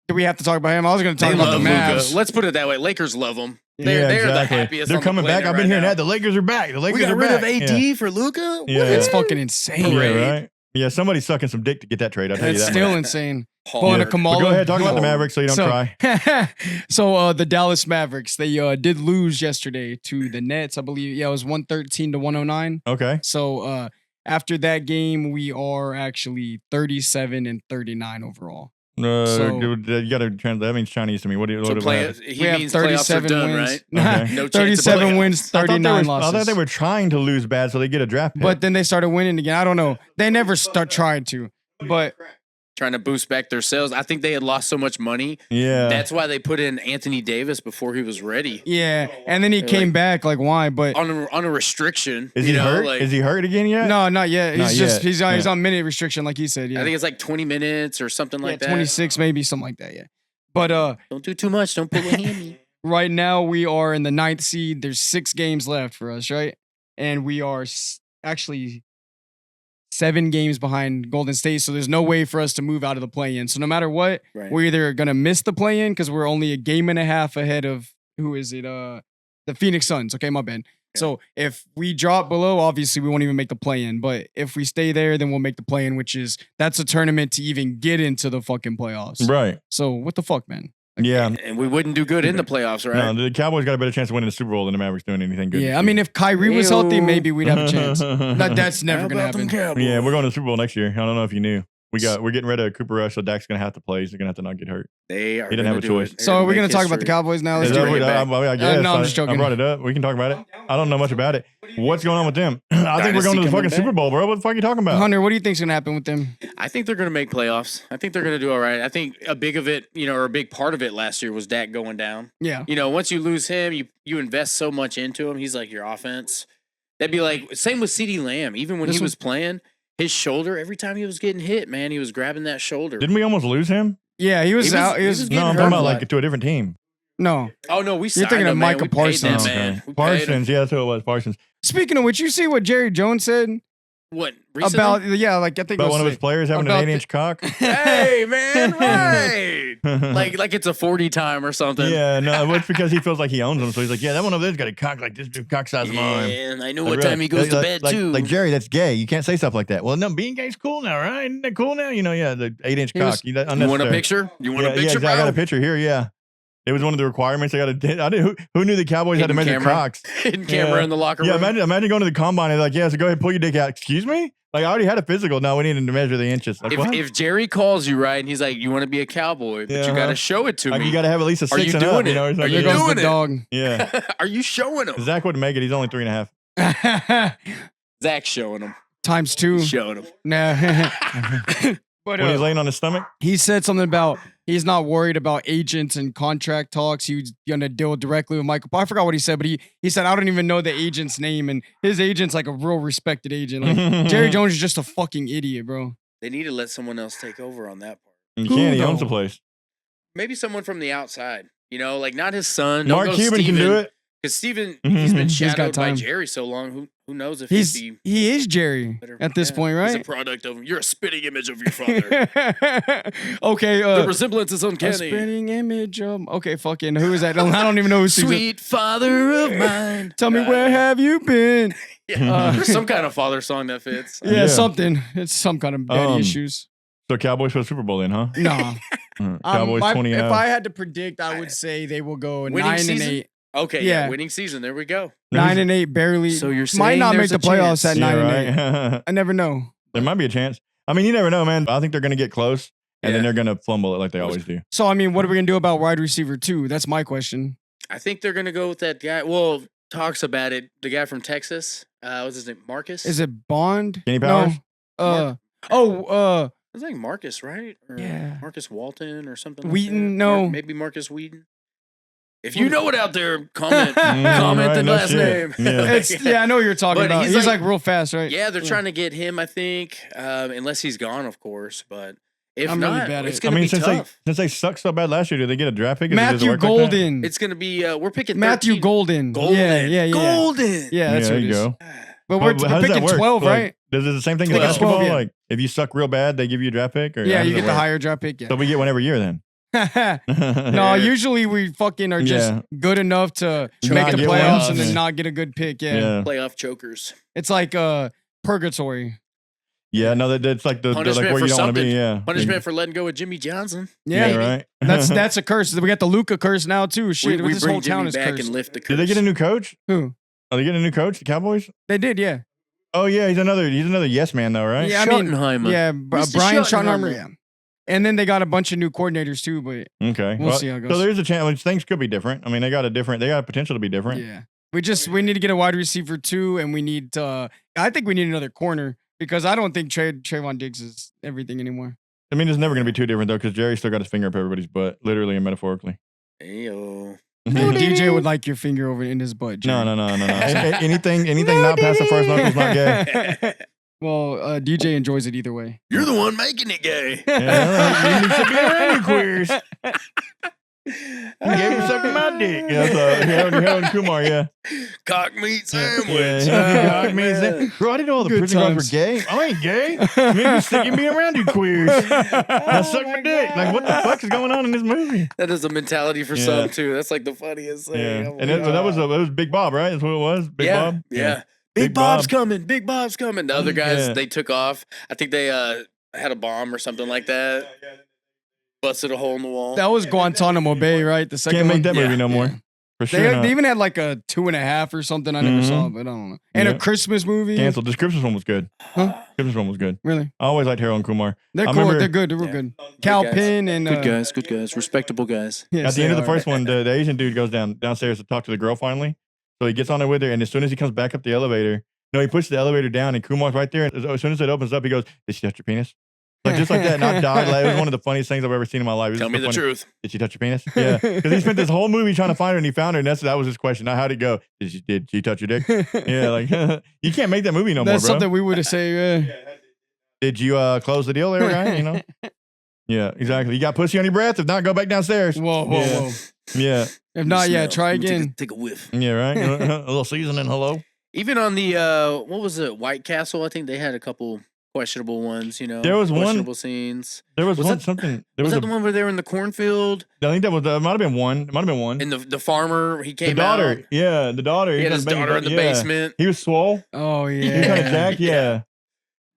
do we have to talk about him? I was going to talk about the Mavs. Let's put it that way. Lakers love him. They're the exactly. happiest. They're coming back. I've been hearing that. The Lakers are back. The Lakers we got are rid back. of AD for Luka. Yeah. It's fucking insane. Yeah, right. Yeah, somebody's sucking some dick to get that trade. I'll tell you that. It's still much. insane. Pulling a Kamala. But go ahead, talk about the Mavericks so you don't cry. So the Dallas Mavericks, they did lose yesterday to the Nets, I believe. Yeah, it was 113 to 109. Okay. So after that game, we are actually 37 and 39 overall. You got to translate. That means Chinese to me. What do you? So we have 37 done, wins. Right? Okay. No 37 wins, 39 losses. I thought they were trying to lose bad so they get a draft pick. But then they started winning again. I don't know. They never tried to, but trying to boost back their sales. I think they had lost so much money. Yeah. That's why they put in Anthony Davis before he was ready. Yeah. And then he came back. Like, why? But on a restriction. Is he hurt? Is he hurt again yet? No, not yet. He's Not he's on minute restriction, like he said. Yeah. I think it's like 20 minutes or something like that. 26, maybe something like that. Yeah. But don't do too much. Don't pull a hammy. Right now we are in the 9th seed. There's 6 games left for us, right? And we are actually 7 games behind Golden State, so there's no way for us to move out of the play-in. So no matter what, we're either gonna miss the play-in because we're only a game and a half ahead of the Phoenix Suns. Okay, my bad. Yeah. So if we drop below, obviously we won't even make the play-in. But if we stay there, then we'll make the play-in, that's a tournament to even get into the fucking playoffs. Right. So what the fuck, man? Yeah. And we wouldn't do good in the playoffs, right? No, the Cowboys got a better chance of winning the Super Bowl than the Mavericks doing anything good. Yeah, I mean, if Kyrie was healthy, maybe we'd have a chance. That's never going to happen. Yeah, we're going to the Super Bowl next year. I don't know if you knew. We're getting rid of Cooper Rush, so Dak's going to have to play. He's going to have to not get hurt. He didn't have a choice. So are we going to talk about the Cowboys now? Let's do it. I guess. No, I'm just joking. I brought it up. We can talk about it. I don't know much about it. What's going on with them? I think we're going to the fucking Super Bowl, bro. What the fuck are you talking about? Hunter, what do you think's going to happen with them? I think they're going to make playoffs. I think they're going to do all right. I think a big part of it last year was Dak going down. Yeah. Once you lose him, you invest so much into him. He's like your offense. That'd be like, same with CeeDee Lamb. Even when he was playing, his shoulder, every time he was getting hit, man, he was grabbing that shoulder. Didn't we almost lose him? Yeah, he was out. No, I'm talking about like to a different team. No. Oh, no, we signed You're thinking him, of man. Micah We paid Parsons. that, man. We paid him. Parsons, yeah, that's who it was. Parsons. Speaking of which, you see what Jerry Jones said? What? Recently? About, I think about one of his players having an 8-inch cock? Hey, man, right. like it's a 40 time or something. Yeah, no, it's because he feels like he owns them. So he's like, yeah, that one over there's got a cock like this big cock size mine. And I know what time he goes to bed, too. Like, Jerry, that's gay. You can't say stuff like that. Well, no, being gay's cool now, right? Isn't that cool now? The 8-inch cock. You want a picture? You want a picture, bro? I got a picture here, yeah. It was one of the requirements. Who knew the Cowboys had to measure cocks? Hidden camera in the locker room. Yeah, imagine going to the combine and so go ahead, pull your dick out. Excuse me? Like, I already had a physical. No, we needed to measure the inches. Like, if Jerry calls you, right, and he's like, you want to be a cowboy, but you got to show it to me. You got to have at least a 6 and up. Are you doing it? Are you doing it? Dog. Yeah. Are you showing him? Zach wouldn't make it. He's only 3.5. Zach's showing him. Times 2. Showing him. Nah. But, when he's laying on his stomach? He said something about he's not worried about agents and contract talks. He's going to deal directly with Michael. I forgot what he said, but he said, I don't even know the agent's name. And his agent's like a real respected agent. Like, Jerry Jones is just a fucking idiot, bro. They need to let someone else take over on that part. You can't. He owns the place. Maybe someone from the outside. Like not his son. Mark Cuban can do it. Because Steven, he's been shadowed by Jerry so long. Who knows if he is Jerry at this point, right? He's a product of him. You're a spitting image of your father. Okay. The resemblance is uncanny. A spitting image of... Okay, fucking... Who is that? I don't even know who Sweet father of mine. Tell me where have you been? Yeah. There's some kind of father song that fits. Yeah, something. It's some kind of daddy issues. So Cowboys for the Super Bowl then, huh? No. Cowboys 20 If I had to predict, I would say they will go 9-8. Okay, yeah, winning season. There we go. 9-8, barely. So you're saying might not make the playoffs at 9-8. Right. I never know. There might be a chance. I mean, you never know, man. I think they're going to get close, and then they're going to fumble it like they always do. So, I mean, what are we going to do about wide receiver 2? That's my question. I think they're going to go with that guy. Well, talks about it. The guy from Texas. What's his name? Marcus? Is it Bond? Kenny Powers? No. I think Marcus, right? Or Yeah. Marcus Walton or something. Wheaton, like that. no. Maybe Marcus Wheaton. If you know it out there, comment right, the no last shit. name. Yeah, I know what you're talking But about. he's He's like- like real fast, right? Yeah, they're trying to get him, I think, unless he's gone, of course. But if I'm really not, bad at it's it. going to be tough. since they suck so bad last year, did they get a draft pick? Is it just Matthew work like that? Golden. It's going to be, we're picking Matthew 13. Golden. Golden. Yeah. Golden. Yeah, that's there what it you is. go. But How we're does that picking work? 12, Like, right? Does it the same thing as 12, basketball? yeah. Like, if you suck real bad, they give you a draft pick? Or Yeah, how you does get it the work? higher draft pick. Yeah. So we get one every year then. No, usually we fucking are just Yeah. good enough to Not make the get playoffs one. and then Yeah. not get a good pick. Yeah. Yeah. Playoff chokers. It's like purgatory. Yeah, no, that's like the like Punishment where for you don't want to something. be. Yeah. Punishment for letting go of Jimmy Johnson. Yeah, right. that's a curse. We got the Luca curse now too. Shit, we this bring whole town Jimmy is back cursed. and lift the curse. Did they get a new coach? Who? Oh, they get a new coach, the Cowboys? They did, yeah. Oh yeah, he's another yes man though, right? Yeah, I mean, Schottenheimer. yeah, Mr. Brian Schottenheimer. Schottenheimer. Yeah. And then they got a bunch of new coordinators too, but Okay. We'll see how it goes. So there's a chance. Like, things could be different. I mean, they got potential to be different. yeah. We need to get a wide receiver too, and we need I think we need another corner because I don't think Trayvon Diggs is everything anymore. I mean, it's never going to be too different though, because Jerry still got his finger up everybody's butt, literally and metaphorically. Ayo. DJ would like your finger over in his butt. Jerry. No. Anything not past the first knuckle's not gay. Well, DJ enjoys it either way. You're the one making it gay. Yeah, you should be around you queers. You gave me sucking my dick. Yeah, so Harold and Kumar, yeah. Cock meat sandwich. Yeah, bro, I didn't know all the Good prison guards times. were gay. I ain't gay. Maybe sticking me around you queers. Now suck my dick. Like, what the fuck is going on in this movie? That is a mentality for Yeah. some too. That's like the funniest thing. Yeah, Oh my and it God. was Big Bob, right? That's what it was. Big yeah, Bob. Yeah. Big Big Bob's Bob. coming. Big Bob's coming. The other guys, Yeah. they took off. I think they had a bomb or something like that. Busted a hole in the wall. That was Guantanamo Bay, right? The second Can't make one. that movie Yeah. no more. Yeah. For sure. They not. even had like a 2.5 or something. I never saw, but I don't know. And Yeah. a Christmas movie. Canceled. The Christmas one was good. Huh? Christmas one was good. Really? I always liked Harold and Kumar. They're I cool. remember- They're good. They're real Yeah. good. Cal guys. Penn and Good guys, respectable guys. yes, At the end of they the are. first one, the Asian dude goes downstairs to talk to the girl finally. So he gets on there with her, and as soon as he comes back up the elevator, no, he pushes the elevator down, and Kumar's right there. And as soon as it opens up, he goes, "Did she touch your penis?" Like just like that, and I died. Like, it was one of the funniest things I've ever seen in my life. It was Tell so me the funny. truth. Did she touch your penis? Yeah, because he spent this whole movie trying to find her, and he found her, and that was his question. Now, how'd it go? Did she touch your dick? Yeah, like you can't make that movie no That's more, bro. something we would have said. Did you close the deal there, guy? You know? Yeah, exactly. You got pussy on your breath? If not, go back downstairs. Whoa. Yeah. Yeah, If not, yeah, Smell. try Let me again. Take a whiff. yeah, right. A little seasoning. Hello. Even on the what was it, White Castle? I think they had a couple questionable ones. You know, There was one- questionable scenes. There was one that- something. There Was was that the one where they were in the cornfield I think that might have been one. It might have been one. and the farmer he The came daughter, out? yeah, the daughter. He had was his making- daughter in the yeah. basement. He was swole. Oh He was kind of yeah. jacked. Yeah,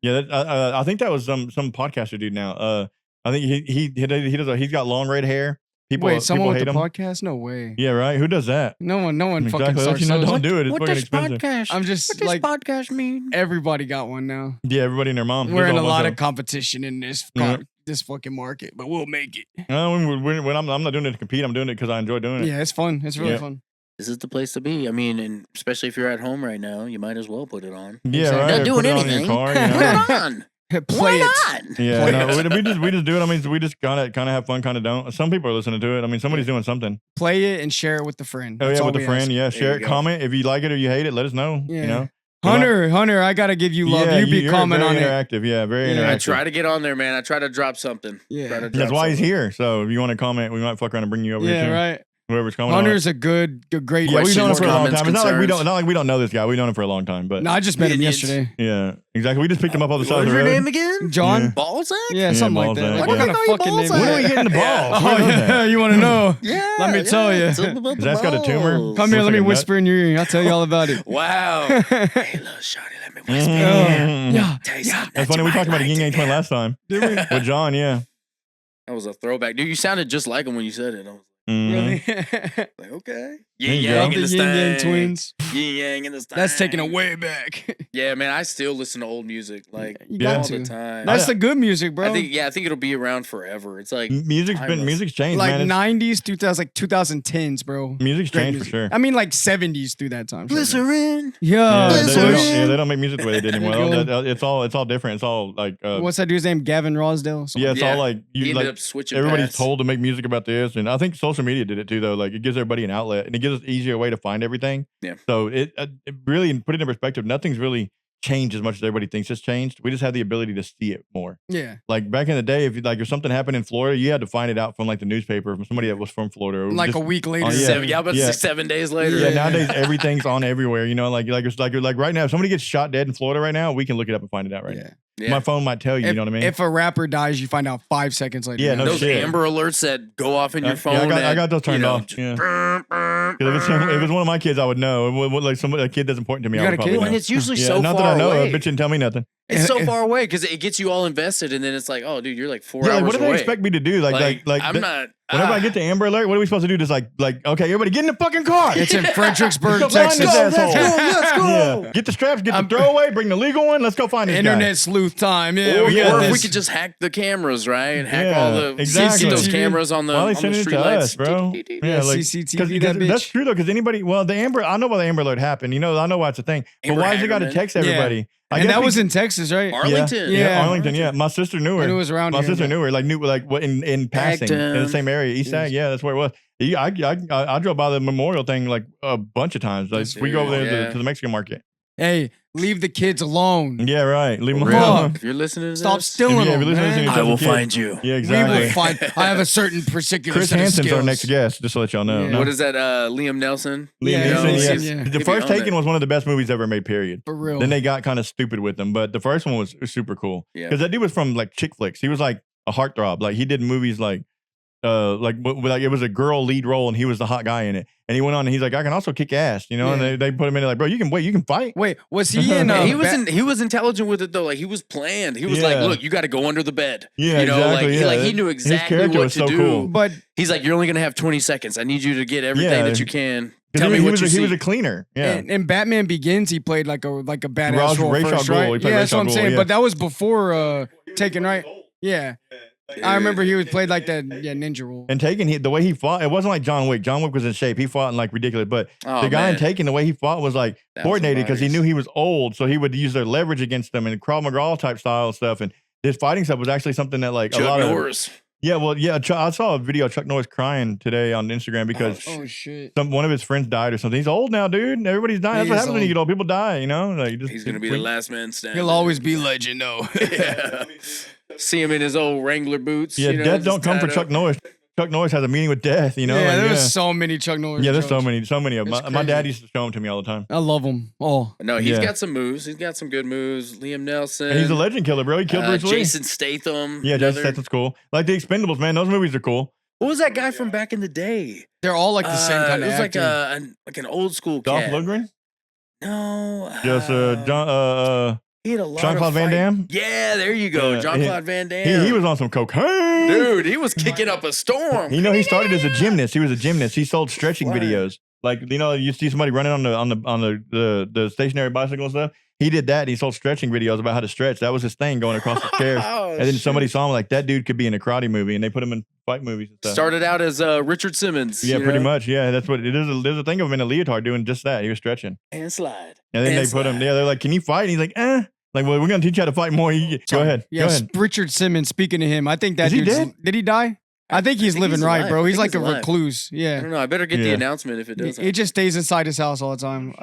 yeah. I think that was some podcaster dude. Now, I think he does. He's got long red hair. People, Wait, someone people with hate the him. podcast? No way. Yeah, right. Who does that? No one fucking Exactly. starts You know, those. don't do it. It's What fucking does expensive. podcast? I'm just what does like podcast mean? everybody got one now. Yeah, everybody and their mom. We're There's in a whole lot bunch of competition in this this fucking market, but we'll make it. No, when I'm not doing it to compete. I'm doing it because I enjoy doing it. Yeah, it's fun. It's really Yeah. fun. This is the place to be. I mean, and especially if you're at home right now, you might as well put it on. Yeah, Exactly. right. Not Or doing put it on anything. in your car. You Put know? it on. Play Why it. not? Yeah, Play no, it. we just do it. I mean, we just kind of have fun, kind of don't. Some people are listening to it. I mean, somebody's doing something. Play it and share it with a friend. Oh That's yeah, all with a we friend. ask. Yeah, share you it. go. Comment if you like it or you hate it. Let us know. Yeah. You know, Hunter, I gotta give you love. Yeah, you be you're comment very on it. interactive. Yeah, very Yeah. I interactive. try to get on there, man. I try to drop something. Yeah. Try to That's drop why he's something. here. So if you want to comment, we might fuck around and bring you over here Yeah, too. right. Whoever's coming. Hunter's a great Yeah, we've Questions, known him for a long comments, time. It's not like concerns. we don't know this guy. We've known him for a long time. But No, I just met him Minions. yesterday. yeah, exactly. We just picked him up off the side What of was the your road. name again? John? Yeah. Ballzzakk? Yeah, something like that. Ballzzakk, Like, yeah. what kind of Why do you fucking name call is When are we that? getting the balls? Oh, What is yeah, that? you want to know? Yeah. Let me tell you. Tell me about the That's got a tumor? balls. Come here, Looks let me like a whisper in your ear. I'll tell you all about it. Wow. Hey, little shorty, let me whisper. Mm. Yeah. Tell you something That's that funny. you We might talked about a like Yin Yang to Twin know. last time with John. Yeah. That was a throwback. Dude, you sounded just like him when you said it. I was Mhm. Really? like, okay. There you Yin Yang go. in The the Yin Yang stand. twins. yin yang in this time. That's taking it way back. Yeah, man, I still listen to old music like You got all to. the time. That's the good music, bro. I think it'll be around forever. It's like music's changed, like man. 90s, 2000, like 2010s, bro. Music's Great changed music. for sure. I mean, like 70s through that time. Glycerin. Yeah, they don't make music the way they did anymore. It's all different. It's all like what's that dude's name? Gavin Rosdale. Yeah, it's all like he ended up switching. Everybody's told to make music about this, and I think social media did it too. Though, like it gives everybody an outlet, and it gives us an easier way to find everything. Yeah. So it really, put it in perspective, nothing's really changed as much as everybody thinks it's changed. We just have the ability to see it more. Yeah. Like back in the day, if something happened in Florida, you had to find it out from like the newspaper from somebody that was from Florida. Or like just, a week later. About 7 days later. Yeah. Nowadays everything's on everywhere. You know, like right now, if somebody gets shot dead in Florida right now, we can look it up and find it out right now. Yeah. My phone might tell you. You know what I mean? If a rapper dies, you find out 5 seconds later. Yeah, no those shit. Amber Alerts that go off in your phone. Yeah, I got those turned off. Yeah. If it's one of my kids, I would know. Like a kid that's important to me, You I got would a probably kid? know. And it's usually Yeah, so not far that I know away. of. Bitch didn't tell me nothing. It's so far away because it gets you all invested, and then it's like, oh, dude, you're like 4 Yeah, hours like, what do they away. expect me to do? Like I'm not. Whenever I get the Amber Alert, what are we supposed to do? Just like, okay, everybody get in the fucking car. It's in Fredericksburg, Let's go find Texas. this asshole. Let's go. Yeah. Get the straps, get the throwaway, bring the legal one. Let's go find this Internet guy. sleuth time. Yeah, Or, we got or if we this. could just hack the cameras, right? And hack Yeah, all the exactly. get those CCTV. cameras on the Why are they on the sending it street to lights, us, bro? Yeah, like, CCTV that that's bitch. true though. Because anybody, the Amber, I know why the Amber Alert happened. You know, I know why it's a thing. But Amber why does it got to Hagerman. text Yeah. everybody? I And guess that was in Texas, right? Arlington. Yeah. Arlington. Yeah, my sister knew her. And it was around My here, sister yeah. knew her. Like what in passing in the same area, East Ag. Yeah, that's where it was. I drove by the memorial thing like a bunch of times. Like we go over there to the Mexican market. Hey, leave the kids alone. Yeah, right. Leave them Real. alone. If you're listening to Stop this, stealing Yeah, if them, you're listening to man. this, I will kid. find you. Yeah, We exactly. will find. I have a certain particular Chris set of Hansen's our skills. next guest, just to let y'all know. Yeah. No. What is that? Liam Nelson. Liam Yeah, Neeson, Neeson, yeah. yeah. The Maybe first on Taken that. was one of the best movies ever made, period. For real. Then they got kind of stupid with them, but the first one was super cool. Yeah. Because that dude was from like chick flicks. He was like a heartthrob. Like he did movies like it was a girl lead role and he was the hot guy in it. And he went on and he's like, I can also kick ass, you know? Yeah. And they put him in there like, bro, you can fight. Wait, was he in? Yeah, he was intelligent with it though. Like he was planned. He was like, Yeah. look, you got to go under the bed. Yeah, you know, exactly, like yeah. he knew His exactly character what was to so do. cool. But He's like, you're only gonna have 20 seconds. I need you to get everything Yeah. that you can. 'Cause Tell me he what was you see. he was a cleaner. Yeah. in Batman Begins, he played like a badass Ra's role al first, Ghul. right? He played Yeah, Ra's that's what al I'm Ghul, saying. yeah. But that was before Taken, right? Yeah. I remember he was played like that ninja role. And Taken, the way he fought, it wasn't like John Wick. John Wick was in shape. He fought in like ridiculous. But Oh, the guy in man. Taken, the way he fought was like coordinated because he bodies. knew he was old. So he would use their leverage against them and Krav Maga type style stuff. And his fighting stuff was actually something that like Chuck a lot Norris. of. Yeah, well, yeah. I saw a video of Chuck Norris crying today on Instagram because Oh shit. one of his friends died or something. He's old now, dude. Everybody's dying. That's He what is happens when you old. get old. People die, you know? Like, He's gonna be the last man standing. He'll always be legend, though. Yeah. See him in his old Wrangler boots. Yeah, you know, death just don't come for tied Chuck up. Norris. Chuck Norris has a meeting with death, you know? yeah, like, there's so many Chuck Norris. Yeah, there's so jokes. many of them. It's My dad crazy. used to show them to me all the time. I love him. Oh, No, he's Yeah. got some moves. He's got some good moves. Liam Nelson. And he's a legend killer, bro. He killed Bruce Lee. Jason Statham. Yeah, another- Jason Statham's cool. Like the Expendables, man. Those movies are cool. What was that guy from back in the day? they're all like the same kind It of was like acting. like an old school Dolph cat. Lundgren? No. Just John. He had a lot Jean-Claude of Van fight- Damme? Yeah, there you go. Yeah, Jean-Claude Van Damme. he was on some cocaine. Dude, he was kicking up a storm. You know, he started as a gymnast. He was a gymnast. He sold stretching Word. videos. Like, you know, you see somebody running on the stationary bicycle and stuff. He did that and he sold stretching videos about how to stretch. That was his thing, going across the stairs. Oh, And then somebody shit. saw him like, that dude could be in a karate movie, and they put him in fight movies and stuff. Started out as Richard Simmons. Yeah, you pretty know? much. Yeah, that's what it is. There's a thing of him in a leotard doing just that. He was stretching. And slide. And then And they put him, slide. yeah, they're like, can you fight? And he's like, eh. Like, well, we're going to teach you how to fight more. Go ahead. Yeah, Go ahead. Richard Simmons. Speaking of him, I think that Is he dude's dead? did he die? I think he's living right, alive. bro. I He's think like he's a alive. recluse. I Yeah. don't know. I better get the Yeah. announcement if it does. He just stays inside his house all the time.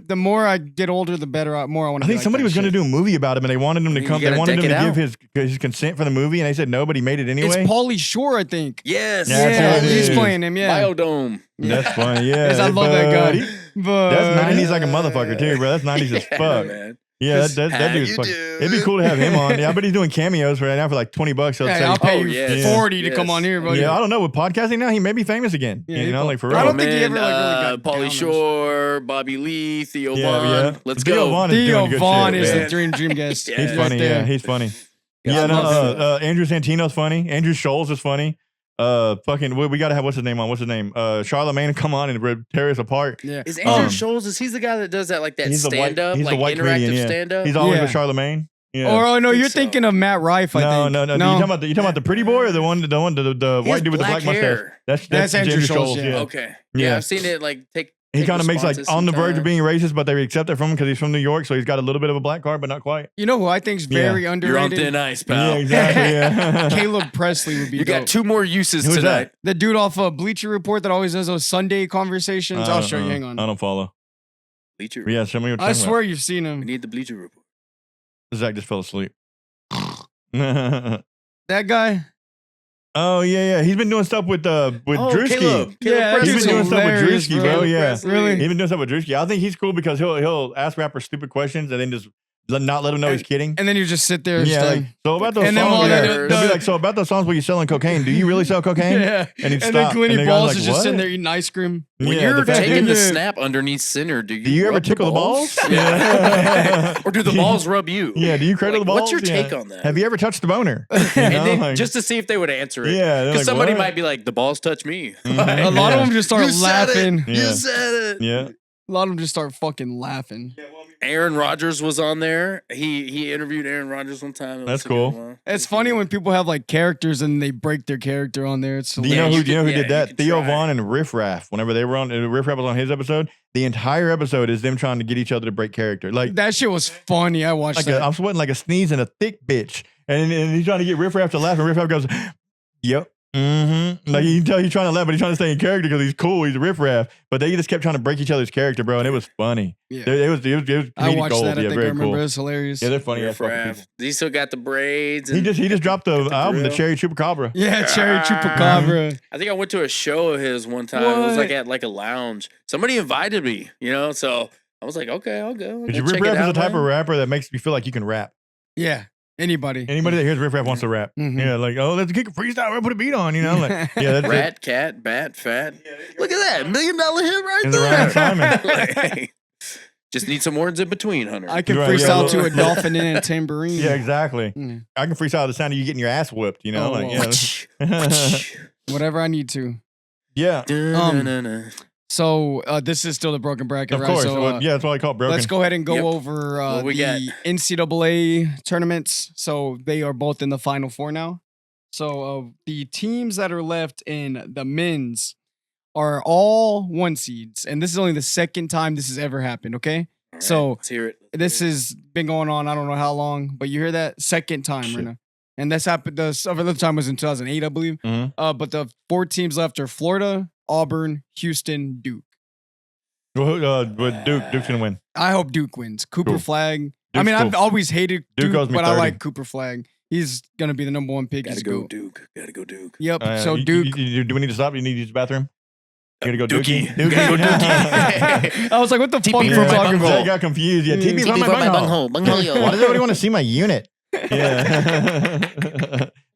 The more I get older, the better. More I want I to. think somebody was going to do a movie about him, and they wanted him to You come. They gotta wanted him deck to it give his consent for the movie, and they said no, but he made it anyway. It's Pauly Shore, I think. Yes. Yeah, that's Yeah, what it he's is. playing him. Yeah. Biodome. That's funny. Yeah, Yes, I love that buddy. guy. But That's 90s like a motherfucker too, bro. That's 90s as Yeah, fuck. man. Yeah, that How dude's you fucking. doing? It'd be cool to have him on. Yeah, I bet he's doing cameos right now for like $20. So hey, I'll pay you yes. 40 to come Yes. on here, buddy. yeah, I don't know. With podcasting now, he may be famous again. Yeah, you he know, prob- like for I real. don't think he ever, like, really got Pauly down Shore, Bobby Lee, Theo Yeah, Vaughn. yeah. Let's Theo go. Vaughn is Theo doing good Vaughn shit, is man. the dream guest. Yeah. He's Right funny. there. Yeah, he's funny. Yeah, Yeah, I no, love Andrew Santino's funny. Andrew Scholes is funny. fucking, we got to have, what's his name? Charlemagne come on and tear us apart. Yeah. Is Andrew Scholes, is he the guy that does that, like that He's the white- stand-up, he's the like white interactive comedian, yeah. stand-up? He's always Yeah. with Charlemagne. Yeah. Or oh no, you're so. thinking of Matt Rife. I think. No. You talking about the pretty boy or the white dude with the black mustache? hair. That's Andrew Andrew Scholes, Scholes. yeah. Yeah. Okay. Yeah. Yeah, I've seen it like take He kind of makes like responses on the verge of sometimes. being racist, but they accept it from him because he's from New York, so he's got a little bit of a black card, but not quite. You know who I think's very You're on underrated? thin ice, pal. Yeah, exactly. Yeah. Caleb Presley would be. You dope. got 2 more uses Who's tonight. The dude off Bleacher Report that always does those Sunday conversations. I'll show you. Hang on. I don't follow. Bleacher. Yeah, show me what you're I talking swear you've seen We him. need the Bleacher Report. about. Zach just fell asleep. That guy. Oh yeah. He's been doing stuff with Drewski. Caleb Yeah, Presley. He's been doing stuff with hilarious, Drewski, bro. bro. Yeah. Presley. Really? He's been doing stuff with Drewski. I think he's cool because he'll ask rappers stupid questions and then just not let him know he's kidding. And then you just sit there. Yeah, just like, so about those And then songs, while yeah, they're- they'll be like, so about those songs where you're selling cocaine, do you really sell cocaine? yeah. And he'd then stop, Clinty and the guy's Balls like, is just sitting "What?" there eating ice cream. When Yeah, you're the fact taking that- the snap underneath center, do Do you ever rub tickle the balls? Yeah. Or do the balls rub you? Yeah, do you cradle Like, the balls? what's your Yeah. take on that? Have you ever touched the boner? You And know, then like- just to see if they would answer it. Yeah, they're Because like, somebody "What?" might be like, the balls touch me. A lot of them just start You said it. laughing. Yeah. You said it. Yeah. A lot of them just start fucking laughing. Aaron Rodgers was on there. He interviewed Aaron Rodgers one time. It was That's a good cool. one. It's funny when people have like characters and they break their character on there. It's Do you know hilarious. who yeah, did you that? could Theo try. Vaughn and Riff Raff. Whenever they were on, Riff Raff was on his episode. The entire episode is them trying to get each other to break character. Like, That shit was funny. I watched like that. I'm sweating like a sneeze and a thick bitch, and he's trying to get Riff Raff to laugh, and Riff Raff goes, "Yep." Mm-hmm. Like you can tell he's trying to laugh, but he's trying to stay in character because he's cool. He's a Riff Raff, but they just kept trying to break each other's character, bro, and it was funny. Yeah. It was I comedic watched gold. that. I Yeah, think I very remember. cool. It's hilarious. Yeah, they're funny. Riff As fucking Raff. people. He still got the braids. He just dropped the the album, The grill. Cherry Chupacabra. Yeah, Cherry Chupacabra. I think I went to a show of his one time. It was What? like at like a lounge. Somebody invited me, so I was like, okay, I'll go. Because I'll Riff check it Raff is the out, type man. of rapper that makes you feel like you can rap. Yeah, anybody. Anybody that hears Riff Raff wants to rap. Mhm. Yeah, like, oh, let's kick a freestyle. We'll put a beat on, Like, yeah, that's it. Rat, cat, bat, fat. Look at that $1 million hit right It's a Ryan there. Simon. Like, just need some words in between, Hunter. I can Right, yeah, freestyle to well- a dolphin and a tambourine. Yeah, exactly. Mm. I can freestyle the sound of you getting your ass whooped, Oh, like, well. Whatever I need to. yeah. Dun-dun-dun-dun. So this is still the broken bracket, Of right? course. So, Well, yeah, that's why I call it broken. let's go ahead and go Yep. over What we the got? NCAA tournaments. So they are both in the Final Four now. So the teams that are left in the men's are all 1 seeds, and this is only the second time this has ever happened. Okay, All So, let's hear it. this has been going on. I don't know how long, but you hear that second time, Shit. Rene. And that's happened. The other time was in 2008, I believe. Mhm. But the 4 teams left are Florida, Auburn, Houston, Duke. But Duke's gonna win. I hope Duke wins. Cooper Cool. Flag. Duke's I've cool. always hated Duke Duke, owes me but I 30. like Cooper Flag. He's gonna be the number 1 pick. Gotta He's go GOAT. Duke. Gotta go Duke. Yep. So Duke. Do we need to stop? You need to use the bathroom? You gotta go Dookie. Dookie. Gotta go Dookie. I was like, what the TP fuck are for you my talking bunghole. I about? got confused. Yeah, TP TP from my bunghole. bunghole. Why does everybody want to see my unit? Yeah.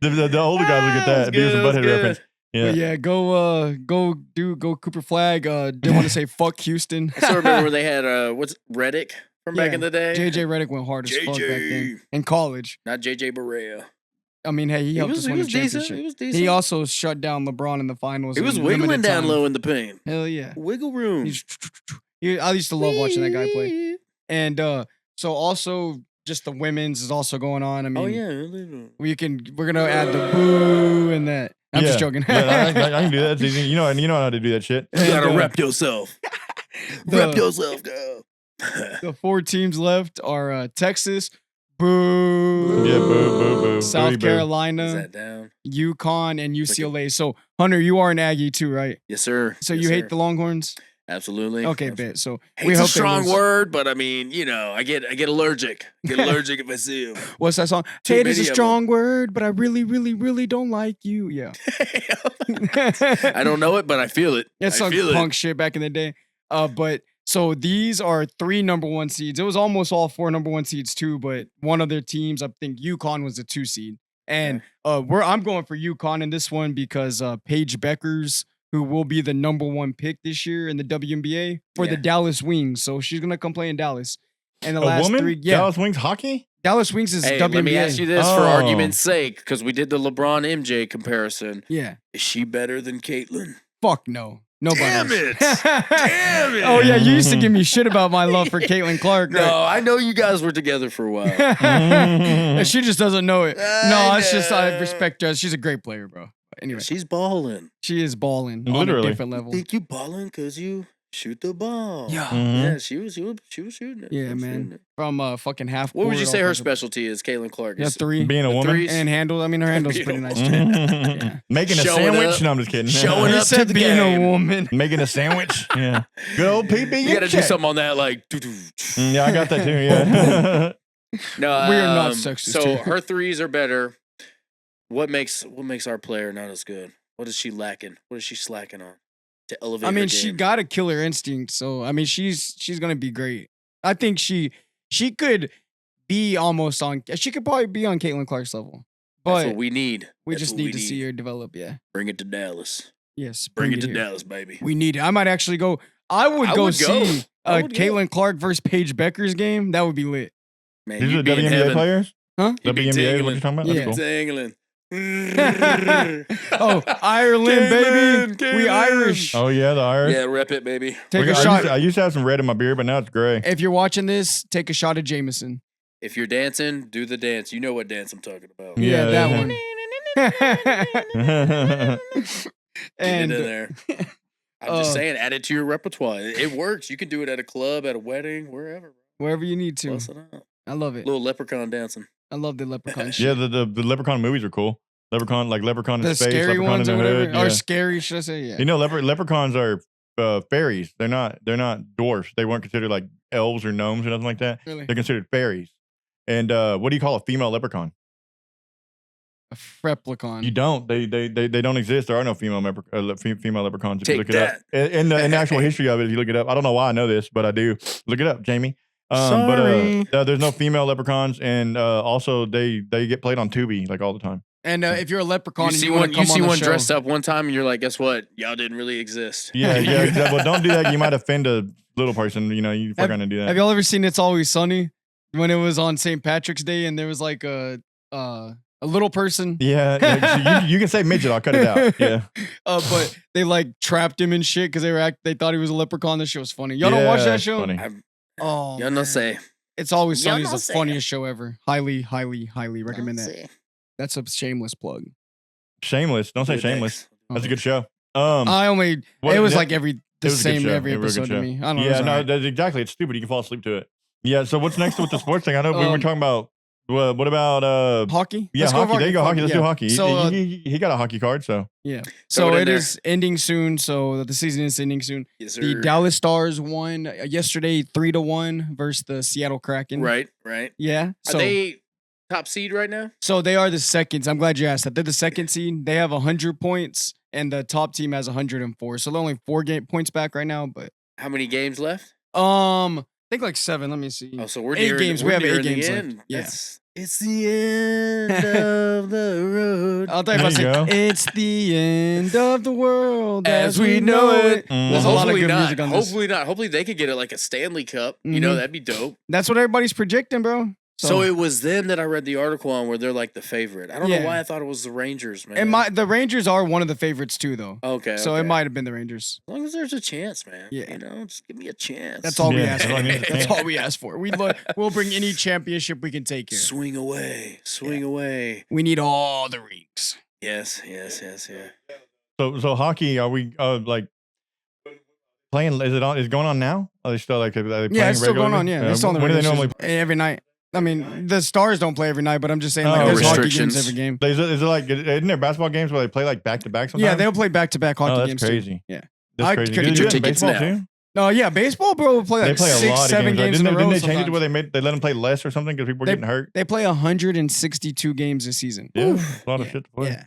the older guys look at that. Beavis and Butthead reference. But Yeah. yeah, go Cooper Flag. Didn't want to say fuck Houston. I still remember where they had what's Reddick from back Yeah, in the day. JJ Redick went hard as fuck back then in college. Not JJ Barea. I mean, hey, he helped us win the championship. He was decent. He also shut down LeBron in the finals. He was in wiggling limited down time. low in the paint. Hell yeah. Wiggle room. I used to love watching that guy play. And so also just the women's is also going on. I mean, Oh yeah. we're gonna add the boo and that. I'm just Yeah. joking. Yeah, I can do that. It's easy. You know how to do that shit. You gotta And, rep yourself. the- Rep yourself, girl. The 4 teams left are Texas, boo, Yeah, boo, boo. South Booey, boo. Is Carolina, that down? UConn, and UCLA. So Hunter, you are an Aggie too, right? Yes, sir. So Yes, you sir. hate the Longhorns? Absolutely. Okay, bet. So we Hate's a hope they strong lose. word, but I mean, I get allergic. Get allergic if I see him. What's that song? Too Hate is a many of 'em. strong word, but I really, really, really don't like you. Yeah. I don't know it, but I feel it. It's I some feel punk shit back in the day. But so these are 3 number 1 seeds. It was almost all 4 number 1 seeds too, but one of their teams, I think UConn was the 2 seed. And I'm going for UConn in this one because Paige Beckers, who will be the number 1 pick this year in the WNBA for the Yeah. Dallas Wings. So she's gonna come play in Dallas. And the A last woman? 3, yeah. Dallas Wings hockey? Dallas Wings is Hey, WNBA. let me ask you this for Oh. argument's sake, because we did the LeBron MJ comparison. Yeah. Is she better than Caitlyn? Fuck no. Nobody. Damn it. Damn it. Oh yeah, you used to give me shit about my love for Caitlin Clark. Right? No, I know you guys were together for a while. And she just doesn't know it. No, it's just I know. respect her. She's a great player, bro. But anyway, She's balling. she is balling on a Literally. different level. Think you balling because you shoot the ball. Yeah. Mhm. Yeah, she was shooting it. Yeah, She was man. shooting it. From fucking half. What would you court say all her kinds of- specialty is, Caitlyn Clark? Yeah, Is 3 Being a the woman. threes? and handle. I mean, her handle's Being pretty a nice woman. too. Yeah. Making a Showing sandwich? up. No, I'm just kidding. Showing You up to said the being game. a woman. Making a sandwich? Yeah. Good old PB. You got to do something on that, like. Yeah, I got that too. Yeah. No, We are not sexist So here. her threes are better. What makes our player not as good? What is she lacking? What is she slacking on to elevate? I mean, her she game? got a killer instinct, so I mean, she's gonna be great. I think she could be almost on. She could probably be on Caitlin Clark's level, That's but what we need. we That's just what need we to see her develop. Yeah. Bring it to Dallas. Yes. Bring it to here. Dallas, baby. We need it. I might actually go. I would I go would go. see I would go. Caitlin Clark versus Paige Becker's game. That would be lit. Man, These are you'd the be in WNBA heaven. players? Huh? You'd be WNBA, what tingling. you talking about? Yeah. That's cool. Tingling. Oh, Ireland, baby. Caitlin, We Caitlin. Irish. Oh, yeah, the Irish. Yeah, rep it, baby. Take I a shot. used to have some red in my beard, but now it's gray. If you're watching this, take a shot of Jameson. If you're dancing, do the dance. You know what dance I'm talking about. Yeah, Yeah, that yeah. one. Get And it in there. I'm just saying, add it to your repertoire. It works. You can do it at a club, at a wedding, wherever. wherever you need to. Bust it out. I love it. Little leprechaun dancing. I love the leprechaun shit. Yeah, the Leprechaun movies are cool. Leprechaun in The space, scary Leprechaun ones in or the whatever. hood. Or Yeah. scary, should I say? Yeah. You know, leprechauns are fairies. They're not dwarfs. They weren't considered like elves or gnomes or nothing like that. Really? They're considered fairies. And what do you call a female leprechaun? A replicon. You don't. They don't exist. There are no female leprechauns. If Take you look it up in the actual history of it, if you look it up, I don't know why I know this, but I do. Look it up, Jamie. Sorry. But there's no female leprechauns, and also they get played on Tubi like all the time. And if you're a leprechaun, You and see you want one, to come you see on the one show, dressed up one time, and you're like, guess what? Y'all didn't really exist. Yeah, yeah. Exactly. Well, don't do that. You might offend a little person. You know, you're gonna do that. Have y'all ever seen It's Always Sunny when it was on St. Patrick's Day and there was like a little person? Yeah, so you can say midget. I'll cut it out. Yeah. But they like trapped him and shit because they thought he was a leprechaun. That shit was funny. Y'all don't Yeah, watch that it's show? funny. Oh, Y'all no man. say. It's Always Y'all Sunny is no the say. funniest show ever. Highly, highly, highly recommend No that. say. That's a shameless plug. Shameless. Don't say Good shameless. next. That's a good show. I only what- it was yeah, like the it was a good same show. every It was a good episode to show. me. I don't know. it Yeah, was no, alright. that's exactly. It's stupid. You can fall asleep to it. Yeah. So what's next with the sports thing? I know we were Um, talking about. What about Hockey? Yeah, Let's go hockey. There you go. Hockey. Let's do Yeah. hockey. So, He got a hockey card. So yeah. Throw So it in it there. is ending soon. So the season is ending soon. Yes, The sir. Dallas Stars won yesterday 3-1 versus the Seattle Kraken. Right. Yeah. Are they top seed right now? So they are the seconds. I'm glad you asked that. They're the second seed. They have 100 points, and the top team has 104. So they're only 4 points back right now. But How many games left? I think like 7. Let me see. Oh, so we're 8 nearing, games. We're We have 8 nearing games the left. end. Yeah. It's the end of the road. I'll tell you about There you saying, go. it's the end of the world As we know it. There's a lot of Hopefully good not. music on this. Hopefully not. Hopefully they could get it like a Stanley Cup. You know, Mhm. that'd be dope. That's what everybody's projecting, bro. So it was them that I read the article on where they're like the favorite. I don't know Yeah. why I thought it was the Rangers, man. and the Rangers are one of the favorites too, though. Okay. So okay. it might have been the Rangers. As long as there's a chance, man. Yeah. You know, just give me a chance. That's all we Yeah, ask as long as for. it's a That's chance. all we ask for. We'll bring any championship we can take here. Swing away. Swing away. We need all the rings. Yes. so hockey. Are we like playing? Is it going on now? Are they still like? Are they playing Yeah, it's still going regularly? on. Yeah, it's on the when do they regular normally? season. Every night. I mean, the Stars don't play every night, but I'm just saying like Oh, there's hockey restrictions. games every game. Is it like? Isn't there basketball games where they play like back to back? Yeah, they'll play back-to-back hockey Oh, that's games crazy. too. Yeah. That's I crazy. could Do get they your do it in tickets baseball now. too? No, yeah, baseball, bro, will play They like play a 6, lot of 7 games. games in a row. Didn't they change it sometimes. to where they let them play less or something because people were They- getting hurt? They play 162 games this season. Yeah, it's a lot of shit to play. Yeah.